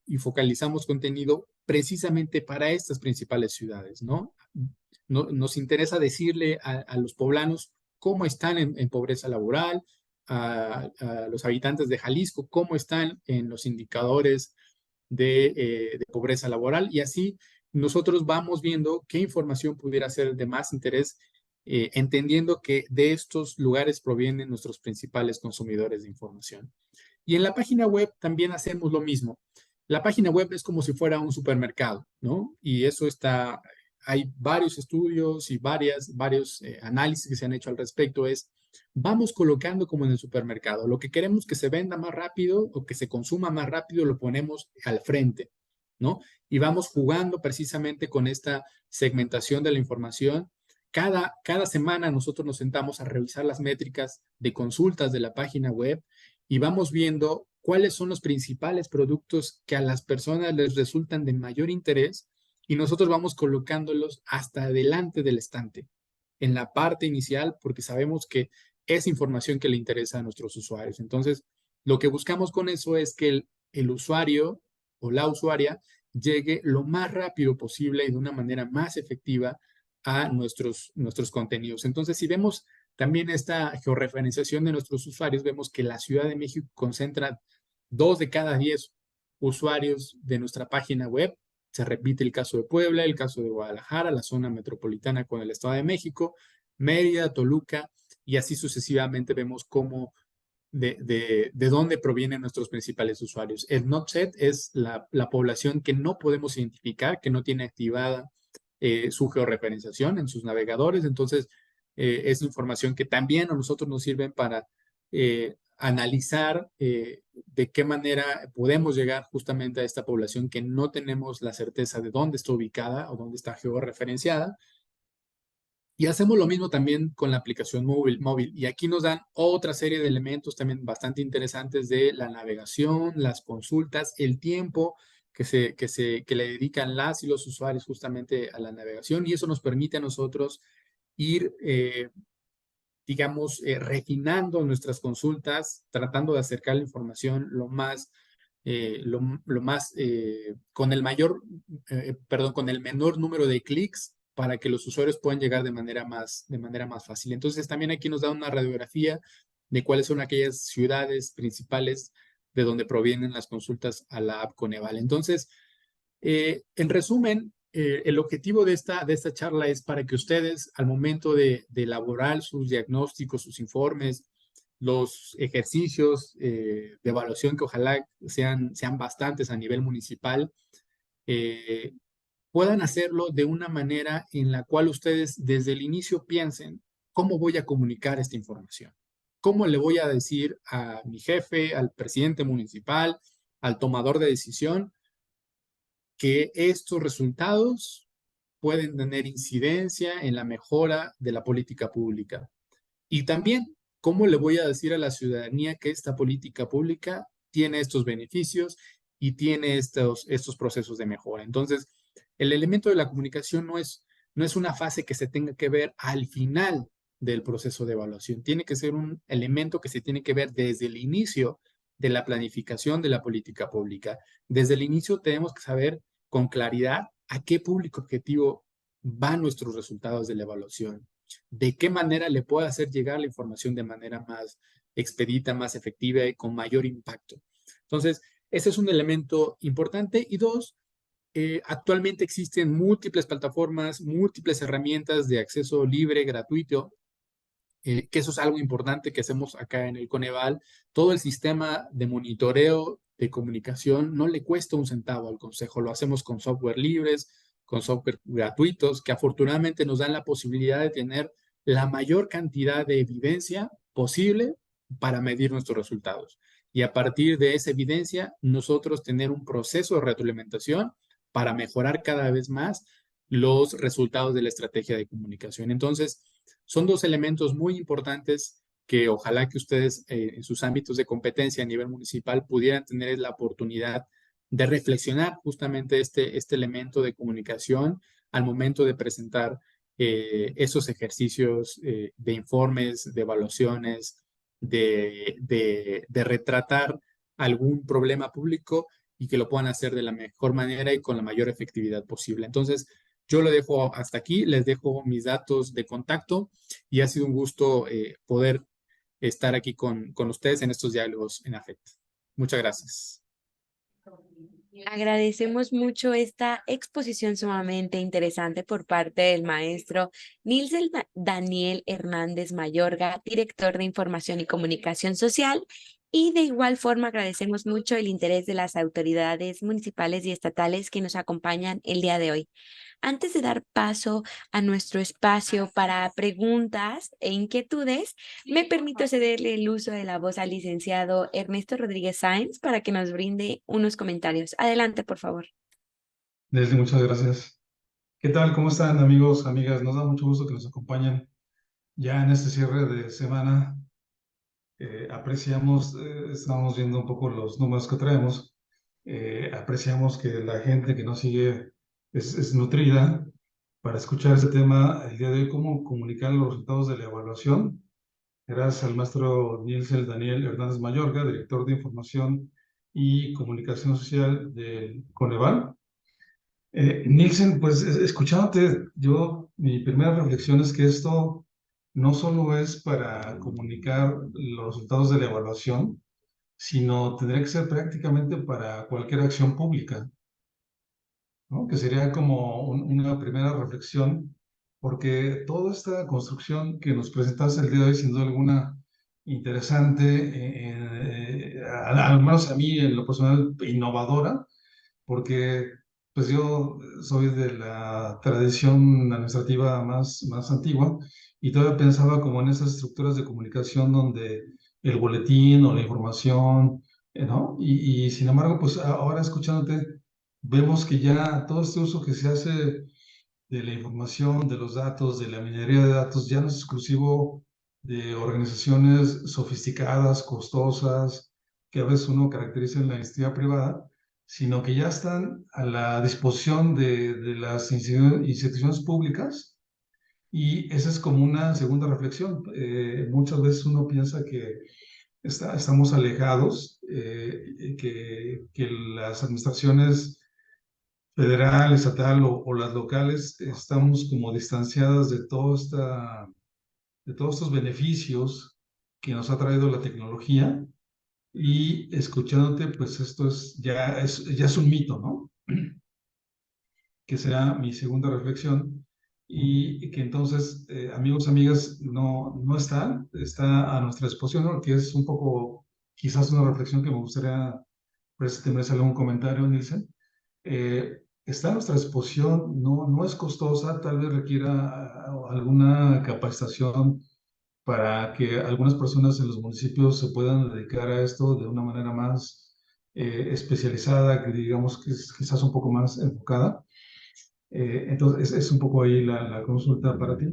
C: y focalizamos contenido precisamente para estas principales ciudades, ¿no? Nos interesa decirle a los poblanos cómo están en pobreza laboral, a los habitantes de Jalisco cómo están en los indicadores de pobreza laboral y así nosotros vamos viendo qué información pudiera ser de más interés, entendiendo que de estos lugares provienen nuestros principales consumidores de información. Y en la página web también hacemos lo mismo. La página web es como si fuera un supermercado, ¿no? Y eso hay varios estudios y varios análisis que se han hecho al respecto. Vamos colocando como en el supermercado. Lo que queremos que se venda más rápido o que se consuma más rápido lo ponemos al frente, ¿no? Y vamos jugando precisamente con esta segmentación de la información. Cada semana nosotros nos sentamos a revisar las métricas de consultas de la página web y vamos viendo cuáles son los principales productos que a las personas les resultan de mayor interés y nosotros vamos colocándolos hasta adelante del estante, en la parte inicial, porque sabemos que es información que le interesa a nuestros usuarios. Entonces, lo que buscamos con eso es que el usuario o la usuaria llegue lo más rápido posible y de una manera más efectiva a nuestros contenidos. Entonces, si vemos también esta georreferenciación de nuestros usuarios, vemos que la Ciudad de México concentra 2 de cada 10 usuarios de nuestra página web. Se repite el caso de Puebla, el caso de Guadalajara, la zona metropolitana con el Estado de México, Mérida, Toluca, y así sucesivamente vemos cómo de dónde provienen nuestros principales usuarios. El not set es la población que no podemos identificar, que no tiene activada su georreferenciación en sus navegadores. Entonces, es información que también a nosotros nos sirven para analizar de qué manera podemos llegar justamente a esta población que no tenemos la certeza de dónde está ubicada o dónde está georreferenciada. Y hacemos lo mismo también con la aplicación móvil. Y aquí nos dan otra serie de elementos también bastante interesantes de la navegación, las consultas, el tiempo que le dedican las y los usuarios justamente a la navegación. Y eso nos permite a nosotros ir, digamos, refinando nuestras consultas, tratando de acercar la información con el con el menor número de clics para que los usuarios puedan llegar de manera más fácil. Entonces, también aquí nos da una radiografía de cuáles son aquellas ciudades principales de donde provienen las consultas a la app Coneval. Entonces, en resumen, el objetivo de esta charla es para que ustedes, al momento de elaborar sus diagnósticos, sus informes, los ejercicios de evaluación, que ojalá sean bastantes a nivel municipal, puedan hacerlo de una manera en la cual ustedes desde el inicio piensen, ¿cómo voy a comunicar esta información? ¿Cómo le voy a decir a mi jefe, al presidente municipal, al tomador de decisión, que estos resultados pueden tener incidencia en la mejora de la política pública? Y también, ¿cómo le voy a decir a la ciudadanía que esta política pública tiene estos beneficios y tiene estos procesos de mejora? Entonces, el elemento de la comunicación no es una fase que se tenga que ver al final del proceso de evaluación. Tiene que ser un elemento que se tiene que ver desde el inicio de la planificación de la política pública. Desde el inicio tenemos que saber con claridad a qué público objetivo van nuestros resultados de la evaluación, de qué manera le puedo hacer llegar la información de manera más expedita, más efectiva y con mayor impacto. Entonces, ese es un elemento importante. Y dos, actualmente existen múltiples plataformas, múltiples herramientas de acceso libre, gratuito, que eso es algo importante que hacemos acá en el Coneval. Todo el sistema de monitoreo de comunicación no le cuesta un centavo al Consejo. Lo hacemos con software libres, con software gratuitos, que afortunadamente nos dan la posibilidad de tener la mayor cantidad de evidencia posible para medir nuestros resultados. Y a partir de esa evidencia, nosotros tener un proceso de retroalimentación para mejorar cada vez más los resultados de la estrategia de comunicación. Entonces, son dos elementos muy importantes que ojalá que ustedes en sus ámbitos de competencia a nivel municipal pudieran tener la oportunidad de reflexionar justamente este elemento de comunicación al momento de presentar esos ejercicios de informes, de evaluaciones, de retratar algún problema público y que lo puedan hacer de la mejor manera y con la mayor efectividad posible. Entonces, yo lo dejo hasta aquí, les dejo mis datos de contacto y ha sido un gusto poder estar aquí con ustedes en estos diálogos en afecto. Muchas gracias.
A: Agradecemos mucho esta exposición sumamente interesante por parte del maestro Nilsen Daniel Hernández Mayorga, director de Información y Comunicación Social. Y de igual forma agradecemos mucho el interés de las autoridades municipales y estatales que nos acompañan el día de hoy. Antes de dar paso a nuestro espacio para preguntas e inquietudes, me permito cederle el uso de la voz al licenciado Ernesto Rodríguez Sáenz para que nos brinde unos comentarios. Adelante, por favor.
D: Leslie, muchas gracias. ¿Qué tal? ¿Cómo están, amigos, amigas? Nos da mucho gusto que nos acompañen ya en este cierre de semana. Estamos viendo un poco los números que traemos. Apreciamos que la gente que nos sigue es nutrida para escuchar este tema el día de hoy, cómo comunicar los resultados de la evaluación. Gracias al maestro Nilsen Daniel Hernández Mayorga, director de Información y Comunicación Social del Coneval. Nilsen, pues escuchándote, mi primera reflexión es que esto no solo es para comunicar los resultados de la evaluación, sino tendría que ser prácticamente para cualquier acción pública, ¿no? Que sería como una primera reflexión, porque toda esta construcción que nos presentaste el día de hoy, sin duda alguna, interesante, al menos a mí en lo personal, innovadora, porque pues yo soy de la tradición administrativa más antigua y todavía pensaba como en esas estructuras de comunicación donde el boletín o la información, ¿no? Y sin embargo, pues ahora escuchándote, vemos que ya todo este uso que se hace de la información, de los datos, de la minería de datos, ya no es exclusivo de organizaciones sofisticadas, costosas, que a veces uno caracteriza en la iniciativa privada, sino que ya están a la disposición de las instituciones públicas, y esa es como una segunda reflexión. Muchas veces uno piensa que estamos alejados, que las administraciones federal, estatal o las locales estamos como distanciadas de de todos estos beneficios que nos ha traído la tecnología, y escuchándote, pues esto ya es un mito, ¿no? Que será mi segunda reflexión, y que entonces, amigos, amigas, no está a nuestra disposición, ¿no? Que es un poco, quizás una reflexión que me gustaría, pues, si tendrás algún comentario, Nielsen. Está a nuestra disposición, no es costosa, tal vez requiera alguna capacitación para que algunas personas en los municipios se puedan dedicar a esto de una manera más especializada, que digamos que es quizás un poco más enfocada. Entonces, es un poco ahí la consulta para ti.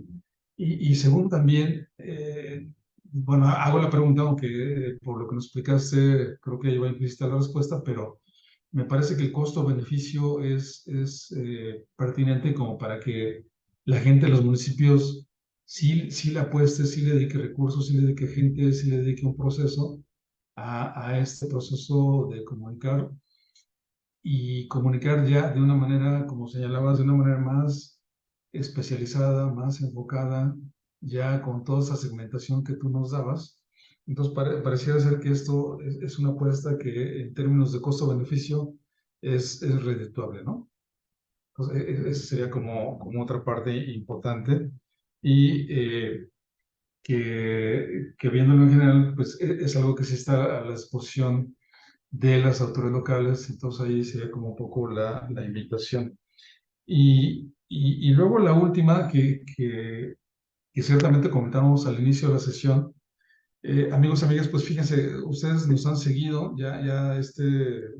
D: Y segundo, también, bueno, hago la pregunta, aunque por lo que nos explicaste, creo que iba implícita la respuesta, pero me parece que el costo-beneficio es pertinente como para que la gente de los municipios sí le apueste, sí le dedique recursos, sí le dedique gente, sí le dedique un proceso a este proceso de comunicar, y comunicar ya de una manera, como señalabas, de una manera más especializada, más enfocada, ya con toda esa segmentación que tú nos dabas. Entonces, pareciera ser que esto es una apuesta que en términos de costo-beneficio es redituable, ¿no? Entonces, esa sería como otra parte importante, y que viéndolo en general, pues es algo que sí está a la disposición de las autoridades locales. Entonces ahí sería como un poco la invitación. Y luego la última que ciertamente comentamos al inicio de la sesión, amigos, amigas, pues fíjense, ustedes nos han seguido ya este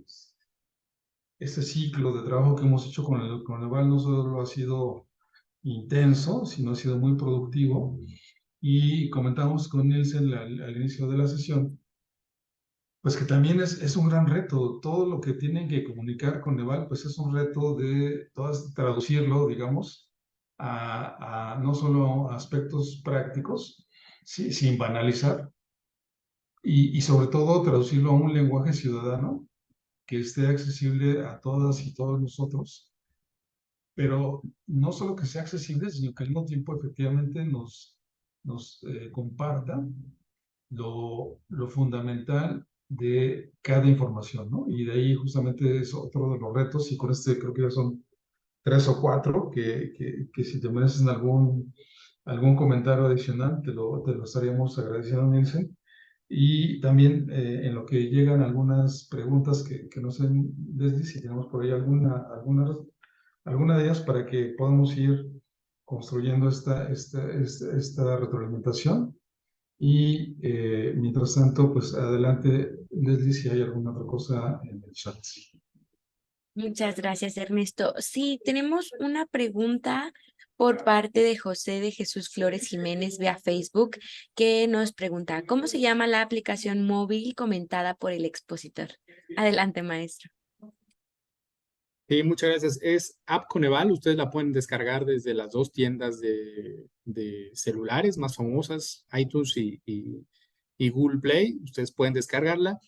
D: ciclo de trabajo que hemos hecho con el VAL no solo ha sido intenso, sino ha sido muy productivo, y comentamos con Nielsen al inicio de la sesión, pues que también es un gran reto. Todo lo que tienen que comunicar con Neval, pues es un reto de traducirlo, digamos, a no solo aspectos prácticos, sí, sin banalizar, y sobre todo traducirlo a un lenguaje ciudadano que esté accesible a todas y todos nosotros, pero no solo que sea accesible, sino que al mismo tiempo efectivamente nos comparta lo fundamental de cada información, ¿no? Y de ahí justamente es otro de los retos, y con este creo que ya son 3 o 4, que si te merecen algún comentario adicional, te lo estaríamos agradeciendo, Nielsen. Y también en lo que llegan algunas preguntas que no sé, Leslie, si tenemos por ahí alguna de ellas para que podamos ir construyendo esta retroalimentación. Y mientras tanto, pues adelante, Leslie, si hay alguna otra cosa en el chat.
A: Muchas gracias, Ernesto. Sí, tenemos una pregunta por parte de José de Jesús Flores Jiménez vía Facebook, que nos pregunta, ¿cómo se llama la aplicación móvil comentada por el expositor? Adelante, maestro.
C: Sí, muchas gracias. Es App Coneval. Ustedes la pueden descargar desde las 2 tiendas de celulares más famosas, iTunes y Google Play. Ustedes pueden descargarla.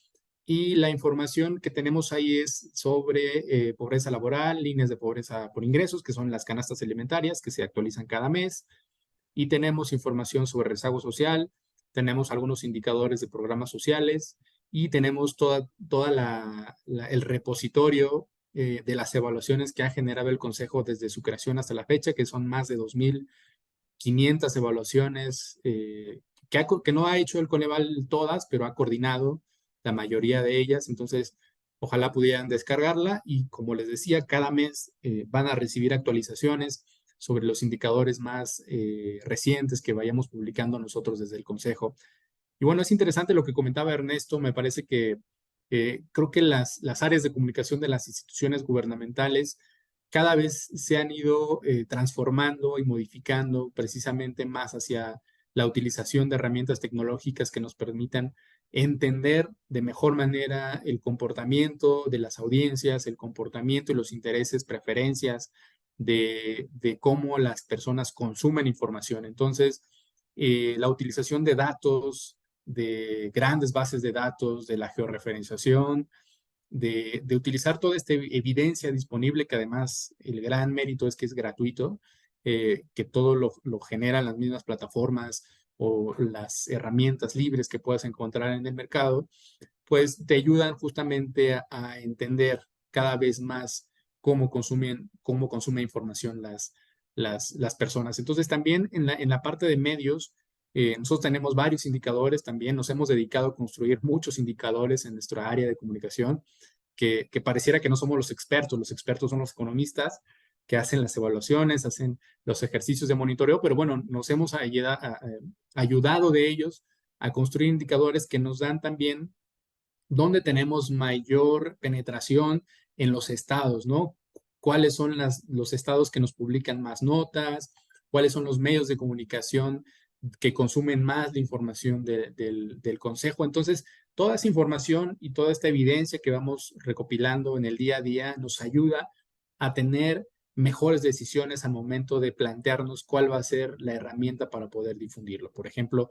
C: Y la información que tenemos ahí es sobre pobreza laboral, líneas de pobreza por ingresos, que son las canastas alimentarias que se actualizan cada mes. y tenemos información sobre rezago social, tenemos algunos indicadores de programas sociales y tenemos el repositorio de las evaluaciones que ha generado el Consejo desde su creación hasta la fecha, que son más de 2,500 evaluaciones que no ha hecho el Coneval todas, pero ha coordinado la mayoría de ellas. Entonces, ojalá pudieran descargarla y, como les decía, cada mes van a recibir actualizaciones sobre los indicadores más recientes que vayamos publicando nosotros desde el Consejo. Y bueno, es interesante lo que comentaba Ernesto. Me parece que creo que las áreas de comunicación de las instituciones gubernamentales cada vez se han ido transformando y modificando precisamente más hacia la utilización de herramientas tecnológicas que nos permitan entender de mejor manera el comportamiento de las audiencias, el comportamiento y los intereses, preferencias de cómo las personas consumen información. Entonces, la utilización de datos, de grandes bases de datos, de la georreferenciación, de utilizar toda esta evidencia disponible, que además el gran mérito es que es gratuito, que todo lo generan las mismas plataformas o las herramientas libres que puedas encontrar en el mercado, pues te ayudan justamente a entender cada vez más cómo consume información las personas. Entonces también en la parte de medios, nosotros tenemos varios indicadores también, nos hemos dedicado a construir muchos indicadores en nuestra área de comunicación, que pareciera que no somos los expertos son los economistas que hacen las evaluaciones, hacen los ejercicios de monitoreo, pero bueno, nos hemos ayudado de ellos a construir indicadores que nos dan también dónde tenemos mayor penetración en los estados, ¿no? ¿Cuáles son los estados que nos publican más notas? ¿Cuáles son los medios de comunicación que consumen más la información del Consejo? Entonces, toda esa información y toda esta evidencia que vamos recopilando en el día a día nos ayuda a tener mejores decisiones al momento de plantearnos cuál va a ser la herramienta para poder difundirlo. Por ejemplo,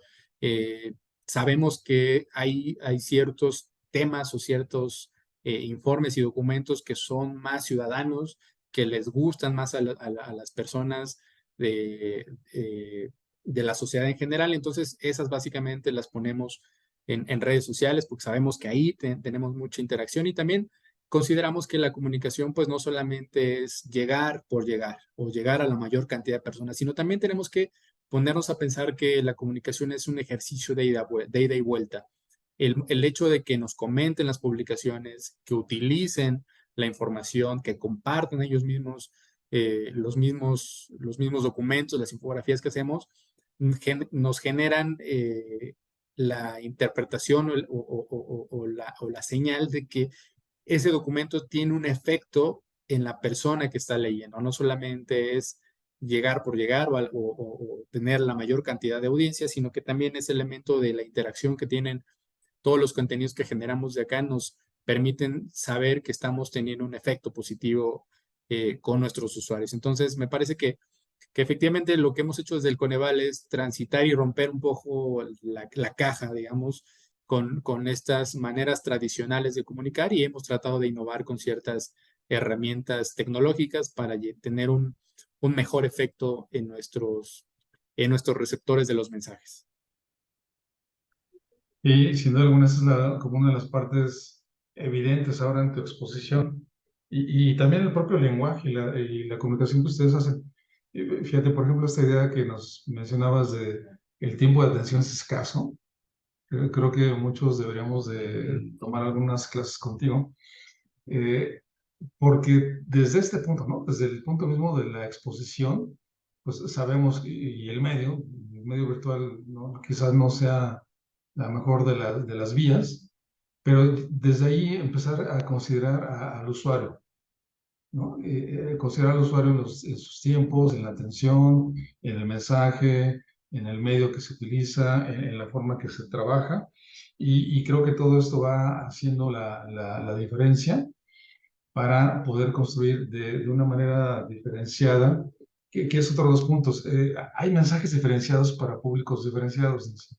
C: sabemos que hay ciertos temas o ciertos informes y documentos que son más ciudadanos, que les gustan más a las personas de la sociedad en general. Entonces, esas básicamente las ponemos en redes sociales porque sabemos que ahí tenemos mucha interacción y también consideramos que la comunicación pues no solamente es llegar por llegar o llegar a la mayor cantidad de personas, sino también tenemos que ponernos a pensar que la comunicación es un ejercicio de ida y vuelta. El hecho de que nos comenten las publicaciones, que utilicen la información, que compartan ellos mismos los mismos documentos, las infografías que hacemos, nos generan la interpretación o la señal de que ese documento tiene un efecto en la persona que está leyendo. No solamente es llegar por llegar o tener la mayor cantidad de audiencia, sino que también ese elemento de la interacción que tienen todos los contenidos que generamos de acá nos permiten saber que estamos teniendo un efecto positivo con nuestros usuarios. Entonces, me parece que efectivamente lo que hemos hecho desde el Coneval es transitar y romper un poco la caja, digamos, con estas maneras tradicionales de comunicar y hemos tratado de innovar con ciertas herramientas tecnológicas para tener un mejor efecto en nuestros receptores de los mensajes.
D: Y sin duda alguna, esa es como una de las partes evidentes ahora en tu exposición. Y también el propio lenguaje y la comunicación que ustedes hacen. Fíjate, por ejemplo, esta idea que nos mencionabas de el tiempo de atención es escaso. Creo que muchos deberíamos de tomar algunas clases contigo. Porque desde este punto, ¿no? Desde el punto mismo de la exposición, pues sabemos, y el medio virtual, ¿no? Quizás no sea la mejor de las vías, pero desde ahí empezar a considerar al usuario, ¿no? Considerar al usuario en sus tiempos, en la atención, en el mensaje, en el medio que se utiliza, en la forma que se trabaja, y creo que todo esto va haciendo la diferencia para poder construir de una manera diferenciada, que es otro de los puntos. Hay mensajes diferenciados para públicos diferenciados.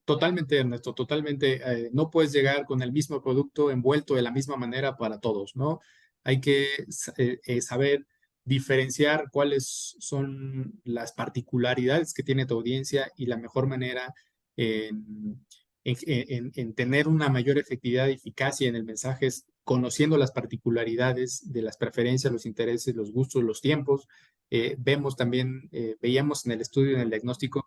C: Totalmente, Ernesto, totalmente. No puedes llegar con el mismo producto envuelto de la misma manera para todos, ¿no? Hay que saber diferenciar cuáles son las particularidades que tiene tu audiencia y la mejor manera en tener una mayor efectividad y eficacia en el mensaje es conociendo las particularidades de las preferencias, los intereses, los gustos, los tiempos. Vemos también, veíamos en el estudio, en el diagnóstico,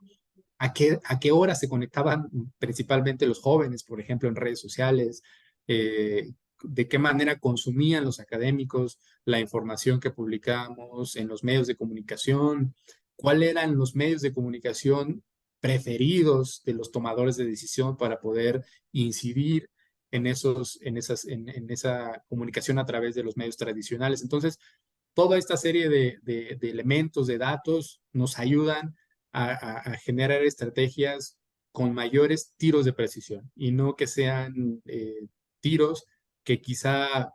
C: a qué hora se conectaban principalmente los jóvenes, por ejemplo, en redes sociales, de qué manera consumían los académicos la información que publicábamos en los medios de comunicación, cuáles eran los medios de comunicación preferidos de los tomadores de decisión para poder incidir en esa comunicación a través de los medios tradicionales. Entonces, toda esta serie de elementos, de datos, nos ayudan a generar estrategias con mayores tiros de precisión y no que sean tiros que quizá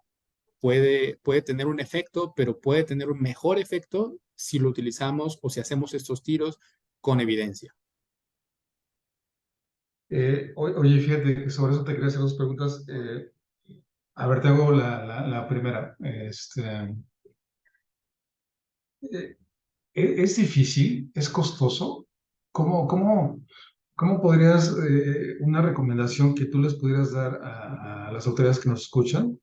C: puede tener un efecto, pero puede tener un mejor efecto si lo utilizamos o si hacemos estos tiros con evidencia.
D: Oye, fíjate que sobre eso te quería hacer dos preguntas. A ver, te hago la primera. ¿Es difícil? ¿Es costoso? ¿Cómo podrías, una recomendación que tú les pudieras dar a las autoridades que nos escuchan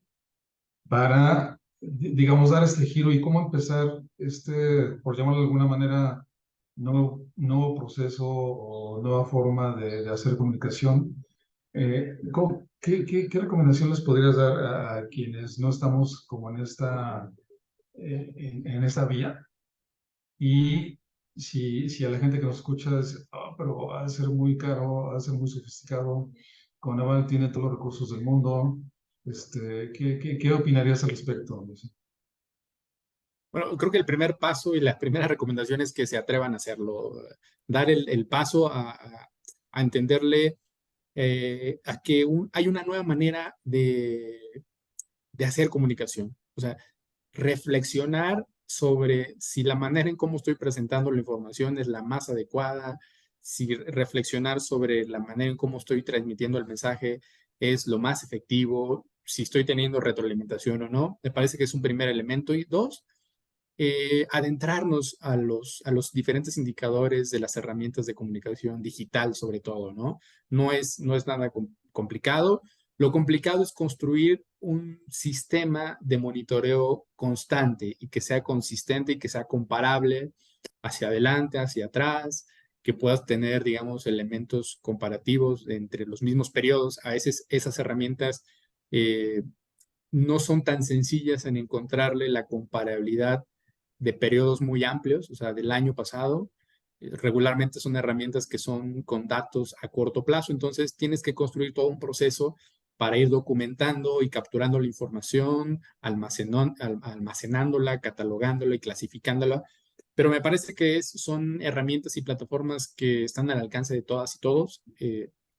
D: para, digamos, dar este giro y cómo empezar por llamarlo de alguna manera, nuevo proceso o nueva forma de hacer comunicación? ¿Qué recomendación les podrías dar a quienes no estamos como en esta vía? Y si a la gente que nos escucha dice, pero va a ser muy caro, va a ser muy sofisticado, Coneval tiene todos los recursos del mundo, ¿qué opinarías al respecto? No sé.
C: Bueno, creo que el primer paso y la primera recomendación es que se atrevan a hacerlo, dar el paso a entenderle a que hay una nueva manera de hacer comunicación. O sea, reflexionar sobre si la manera en cómo estoy presentando la información es la más adecuada, si reflexionar sobre la manera en cómo estoy transmitiendo el mensaje es lo más efectivo, si estoy teniendo retroalimentación o no. Me parece que es un primer elemento. Y dos, adentrarnos a los diferentes indicadores de las herramientas de comunicación digital, sobre todo, ¿no? No es nada complicado. Lo complicado es construir un sistema de monitoreo constante y que sea consistente y que sea comparable hacia adelante, hacia atrás, que puedas tener, digamos, elementos comparativos entre los mismos periodos. A veces esas herramientas no son tan sencillas en encontrarle la comparabilidad de periodos muy amplios, o sea, del año pasado. Regularmente son herramientas que son con datos a corto plazo, entonces tienes que construir todo un proceso para ir documentando y capturando la información, almacenándola, catalogándola y clasificándola. Pero me parece que son herramientas y plataformas que están al alcance de todas y todos.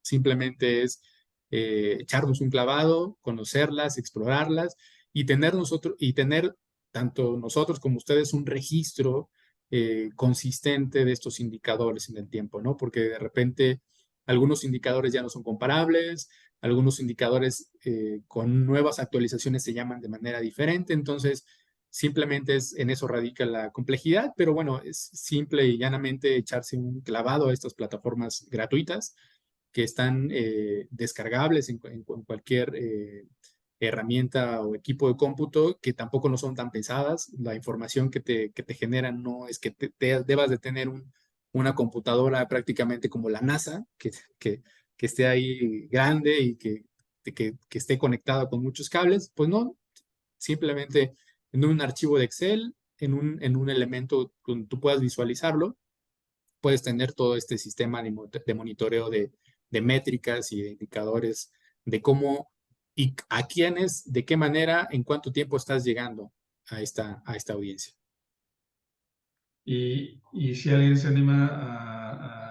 C: Simplemente es echarnos un clavado, conocerlas, explorarlas y tener tanto nosotros como ustedes un registro consistente de estos indicadores en el tiempo, ¿no? Porque de repente algunos indicadores ya no son comparables, algunos indicadores con nuevas actualizaciones se llaman de manera diferente, entonces simplemente en eso radica la complejidad, pero bueno, es simple y llanamente echarse un clavado a estas plataformas gratuitas que están descargables en cualquier herramienta o equipo de cómputo, que tampoco no son tan pesadas. La información que te generan no es que debas de tener una computadora prácticamente como la NASA, que esté ahí grande y que esté conectada con muchos cables. Pues no, simplemente en un archivo de Excel, en un elemento donde tú puedas visualizarlo, puedes tener todo este sistema de monitoreo de métricas y de indicadores de cómo y a quiénes, de qué manera, en cuánto tiempo estás llegando a esta audiencia.
D: Y si alguien se anima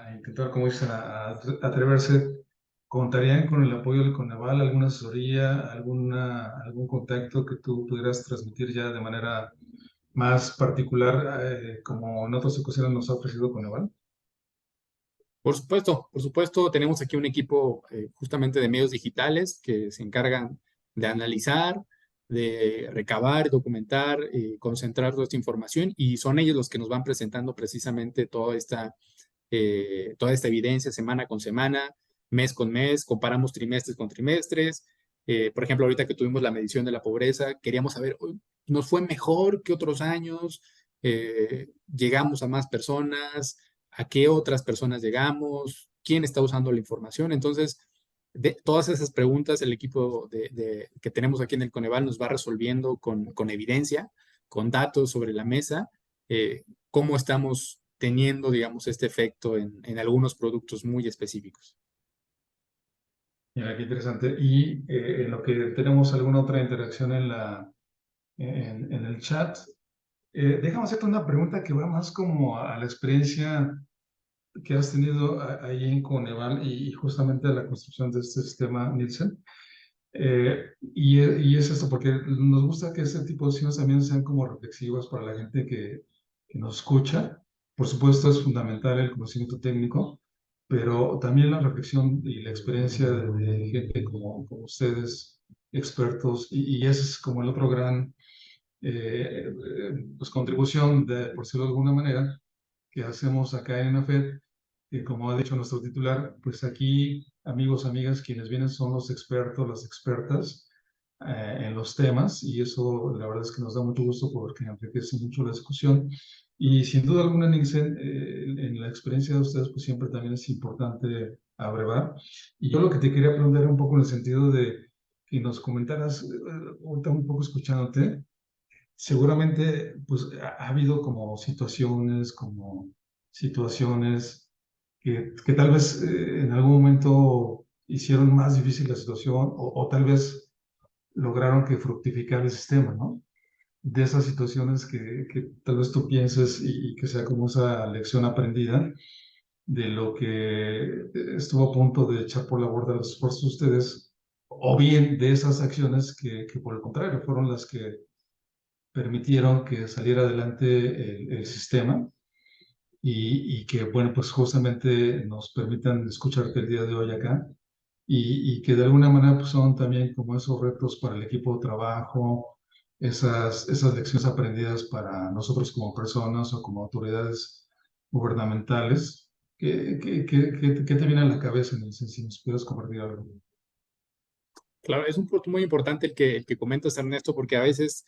D: a intentar, como dices, a atreverse, ¿contarían con el apoyo del Coneval, alguna asesoría, algún contacto que tú pudieras transmitir ya de manera más particular, como en otras ocasiones nos ha ofrecido Coneval?
C: Por supuesto, tenemos aquí un equipo justamente de medios digitales que se encargan de analizar, de recabar, documentar, concentrar toda esta información, y son ellos los que nos van presentando precisamente toda esta evidencia semana con semana, mes con mes, comparamos trimestres con trimestres. Por ejemplo, ahorita que tuvimos la medición de la pobreza, queríamos saber, ¿nos fue mejor que otros años? ¿Llegamos a más personas? ¿A qué otras personas llegamos? ¿Quién está usando la información? Entonces, de todas esas preguntas, el equipo que tenemos aquí en el Coneval nos va resolviendo con evidencia, con datos sobre la mesa, cómo estamos teniendo, digamos, este efecto en algunos productos muy específicos.
D: Mira, qué interesante. Y en lo que tenemos alguna otra interacción en el chat, déjame hacerte una pregunta que va más como a la experiencia que has tenido ahí en Coneval y justamente a la construcción de este sistema, Nielsen. Y es esto, porque nos gusta que este tipo de sesiones también sean como reflexivas para la gente que nos escucha. Por supuesto, es fundamental el conocimiento técnico, pero también la reflexión y la experiencia de gente como ustedes, expertos, y ese es como el otro gran pues, contribución, por decirlo de alguna manera, que hacemos acá en AFED, que como ha dicho nuestro titular, pues aquí, amigos, amigas, quienes vienen son los expertos, las expertas en los temas, y eso la verdad es que nos da mucho gusto porque enriquece mucho la discusión. Y sin duda alguna, Nixon, en la experiencia de ustedes, pues siempre también es importante abrevar. Y yo lo que te quería preguntar un poco en el sentido de que nos comentaras, ahorita un poco escuchándote, seguramente pues ha habido como situaciones que tal vez en algún momento hicieron más difícil la situación o tal vez lograron que fructificara el sistema, ¿no? De esas situaciones que tal vez tú pienses y que sea como esa lección aprendida de lo que estuvo a punto de echar por la borda los esfuerzos de ustedes, o bien de esas acciones que por el contrario fueron las que permitieron que saliera adelante el sistema y que, bueno, pues justamente nos permitan escucharte el día de hoy acá y que de alguna manera pues son también como esos retos para el equipo de trabajo, esas lecciones aprendidas para nosotros como personas o como autoridades gubernamentales. ¿Qué te viene a la cabeza, Nelson, si nos puedes compartir algo?
C: Claro, es un punto muy importante el que comentas, Ernesto, porque a veces,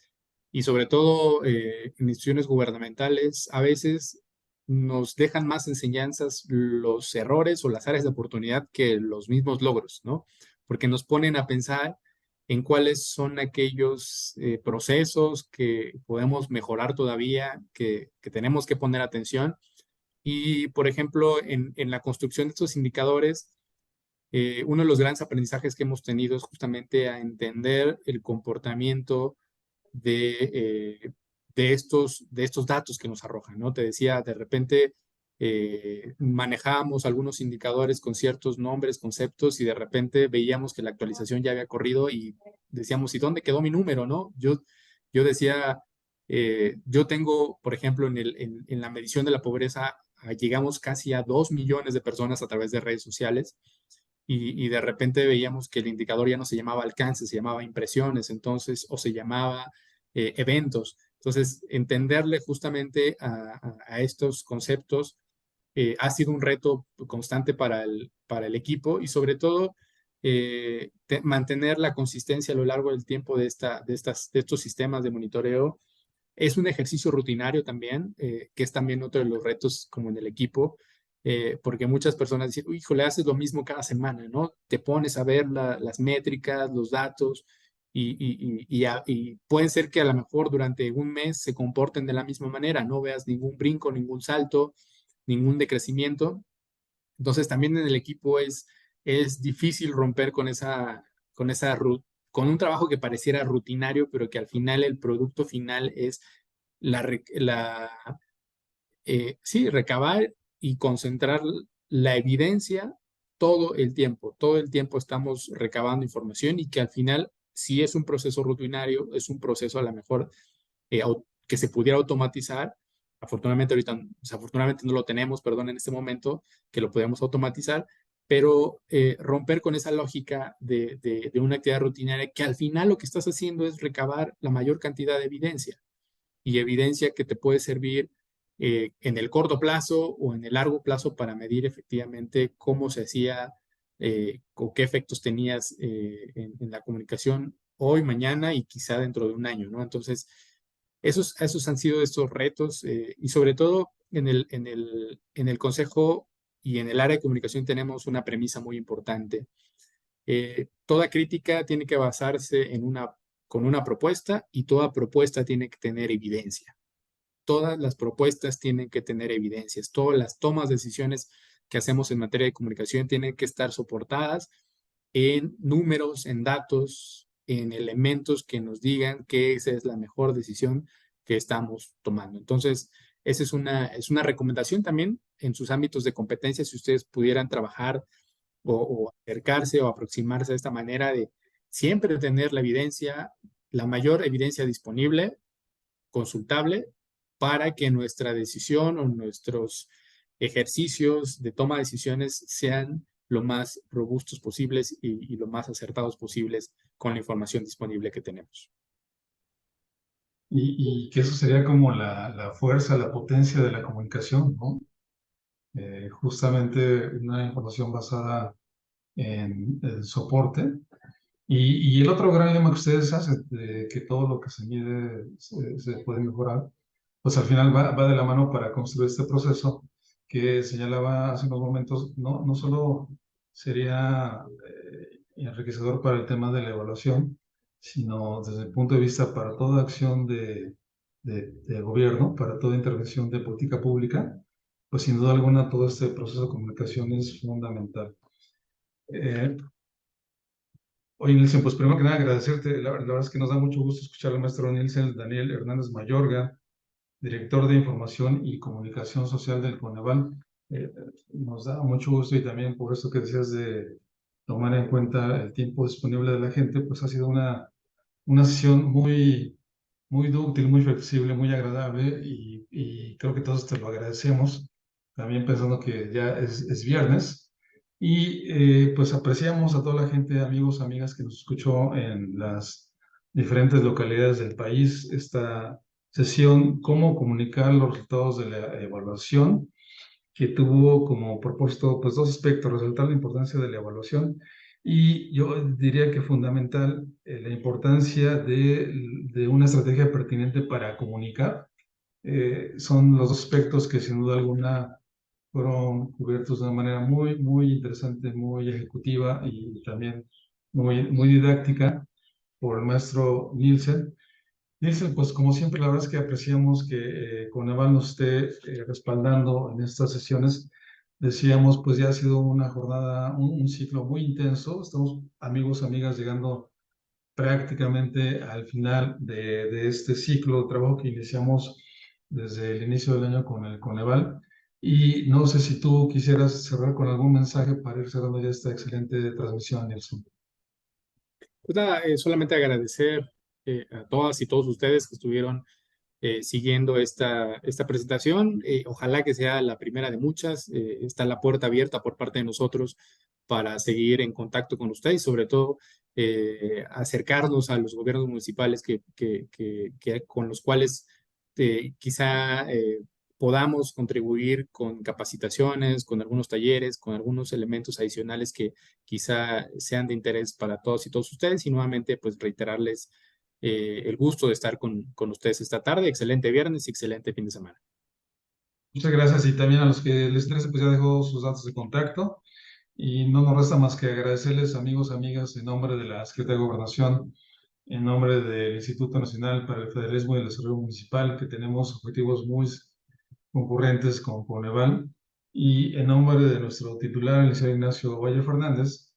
C: y sobre todo en instituciones gubernamentales, a veces nos dejan más enseñanzas los errores o las áreas de oportunidad que los mismos logros, ¿no? Porque nos ponen a pensar en cuáles son aquellos procesos que podemos mejorar todavía, que tenemos que poner atención. Y, por ejemplo, en la construcción de estos indicadores, uno de los grandes aprendizajes que hemos tenido es justamente a entender el comportamiento de estos datos que nos arrojan, ¿no? Te decía, de repente manejábamos algunos indicadores con ciertos nombres, conceptos, y de repente veíamos que la actualización ya había corrido y decíamos, ¿y dónde quedó mi número, no? Yo decía, yo tengo, por ejemplo, en la medición de la pobreza, llegamos casi a 2 millones de personas a través de redes sociales, y de repente veíamos que el indicador ya no se llamaba alcance, se llamaba impresiones, entonces, o se llamaba eventos. Entonces, entenderle justamente a estos conceptos ha sido un reto constante para el equipo, y sobre todo mantener la consistencia a lo largo del tiempo de estos sistemas de monitoreo. Es un ejercicio rutinario también, que es también otro de los retos como en el equipo, porque muchas personas dicen, híjole, haces lo mismo cada semana, ¿no? Te pones a ver las métricas, los datos, y pueden ser que a lo mejor durante un mes se comporten de la misma manera, no veas ningún brinco, ningún salto, ningún decrecimiento. Entonces también en el equipo es difícil romper con un trabajo que pareciera rutinario, pero que al final el producto final es sí, recabar y concentrar la evidencia todo el tiempo. Todo el tiempo estamos recabando información, y que al final, si es un proceso rutinario, es un proceso a lo mejor que se pudiera automatizar. Afortunadamente ahorita, desafortunadamente no lo tenemos, perdón, en este momento, que lo podemos automatizar, pero romper con esa lógica de una actividad rutinaria que al final lo que estás haciendo es recabar la mayor cantidad de evidencia y evidencia que te puede servir en el corto plazo o en el largo plazo para medir efectivamente cómo se hacía o qué efectos tenías en la comunicación hoy, mañana y quizá dentro de un año, ¿no? Entonces, esos han sido estos retos y sobre todo en el consejo y en el área de comunicación tenemos una premisa muy importante. Toda crítica tiene que basarse con una propuesta y toda propuesta tiene que tener evidencia. Todas las propuestas tienen que tener evidencias. Todas las tomas de decisiones que hacemos en materia de comunicación tienen que estar soportadas en números, en datos, en elementos que nos digan que esa es la mejor decisión que estamos tomando. Entonces, esa es una recomendación también en sus ámbitos de competencia, si ustedes pudieran trabajar o acercarse o aproximarse de esta manera de siempre tener la evidencia, la mayor evidencia disponible, consultable, para que nuestra decisión o nuestros ejercicios de toma de decisiones sean lo más robustos posibles y lo más acertados posibles con la información disponible que tenemos.
D: Y que eso sería como la fuerza, la potencia de la comunicación, ¿no? Justamente una información basada en el soporte. Y el otro gran lema que ustedes hacen, de que todo lo que se mide se puede mejorar, pues al final va de la mano para construir este proceso que señalaba hace unos momentos, no solo sería enriquecedor para el tema de la evaluación, sino desde el punto de vista para toda acción de gobierno, para toda intervención de política pública, pues sin duda alguna todo este proceso de comunicación es fundamental. Oye, Nielsen, pues primero que nada agradecerte. La verdad es que nos da mucho gusto escuchar al maestro Nielsen Daniel Hernández Mayorga, director de Información y Comunicación Social del Coneval. Nos da mucho gusto y también por eso que decías de tomar en cuenta el tiempo disponible de la gente, pues ha sido una sesión muy dúctil, muy flexible, muy agradable y creo que todos te lo agradecemos, también pensando que ya es viernes. Y pues apreciamos a toda la gente, amigos, amigas que nos escuchó en las diferentes localidades del país esta sesión, cómo comunicar los resultados de la evaluación, que tuvo como propósito pues dos aspectos: resaltar la importancia de la evaluación y yo diría que fundamental la importancia de una estrategia pertinente para comunicar. Son los dos aspectos que sin duda alguna fueron cubiertos de una manera muy interesante, muy ejecutiva y también muy didáctica por el maestro Nielsen. Nielsen, pues como siempre, la verdad es que apreciamos que Coneval nos esté respaldando en estas sesiones. Decíamos, pues ya ha sido una jornada, un ciclo muy intenso. Estamos, amigos, amigas, llegando prácticamente al final de este ciclo de trabajo que iniciamos desde el inicio del año con el Coneval. Y no sé si tú quisieras cerrar con algún mensaje para ir cerrando ya esta excelente transmisión, Nielsen.
C: Pues nada, solamente agradecer a todas y todos ustedes que estuvieron siguiendo esta presentación. Ojalá que sea la primera de muchas. Está la puerta abierta por parte de nosotros para seguir en contacto con ustedes, sobre todo acercarnos a los gobiernos municipales con los cuales quizá podamos contribuir con capacitaciones, con algunos talleres, con algunos elementos adicionales que quizá sean de interés para todos y todos ustedes. Y nuevamente, pues reiterarles el gusto de estar con ustedes esta tarde. Excelente viernes y excelente fin de semana.
D: Muchas gracias y también a los que les interese, pues ya dejo sus datos de contacto y no nos resta más que agradecerles, amigos, amigas, en nombre de la Secretaría de Gobernación, en nombre del Instituto Nacional para el Federalismo y el Desarrollo Municipal, que tenemos objetivos muy concurrentes con Coneval, y en nombre de nuestro titular, el licenciado Ignacio Valle Fernández,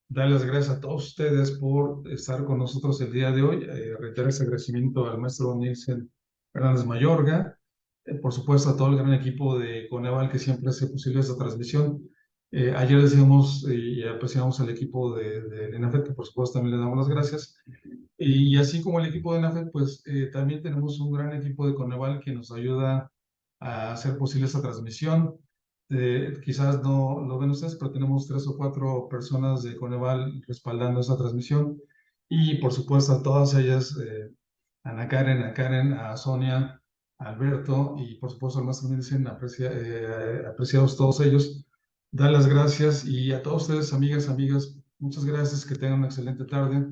D: dar las gracias a todos ustedes por estar con nosotros el día de hoy. Reiterar ese agradecimiento al maestro Nielsen Hernández Mayorga, por supuesto a todo el gran equipo de Coneval que siempre hace posible esta transmisión. Ayer decíamos y apreciamos al equipo de ENAFED, que por supuesto también le damos las gracias. Y así como el equipo de ENAFED, pues también tenemos un gran equipo de Coneval que nos ayuda a hacer posible esta transmisión. quizás no lo ven ustedes, pero tenemos 3 o 4 personas de Coneval respaldando esta transmisión. Y por supuesto a todas ellas, a Ana Karen, a Sonia, a Alberto y por supuesto al más humilde, apreciados todos ellos. Dar las gracias y a todos ustedes, amigas, muchas gracias, que tengan una excelente tarde,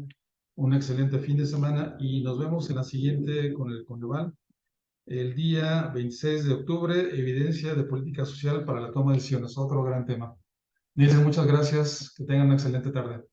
D: un excelente fin de semana y nos vemos en la siguiente con el Coneval. El día 26 de octubre, evidencia de política social para la toma de decisiones, otro gran tema. Nielsen, muchas gracias, que tengan una excelente tarde.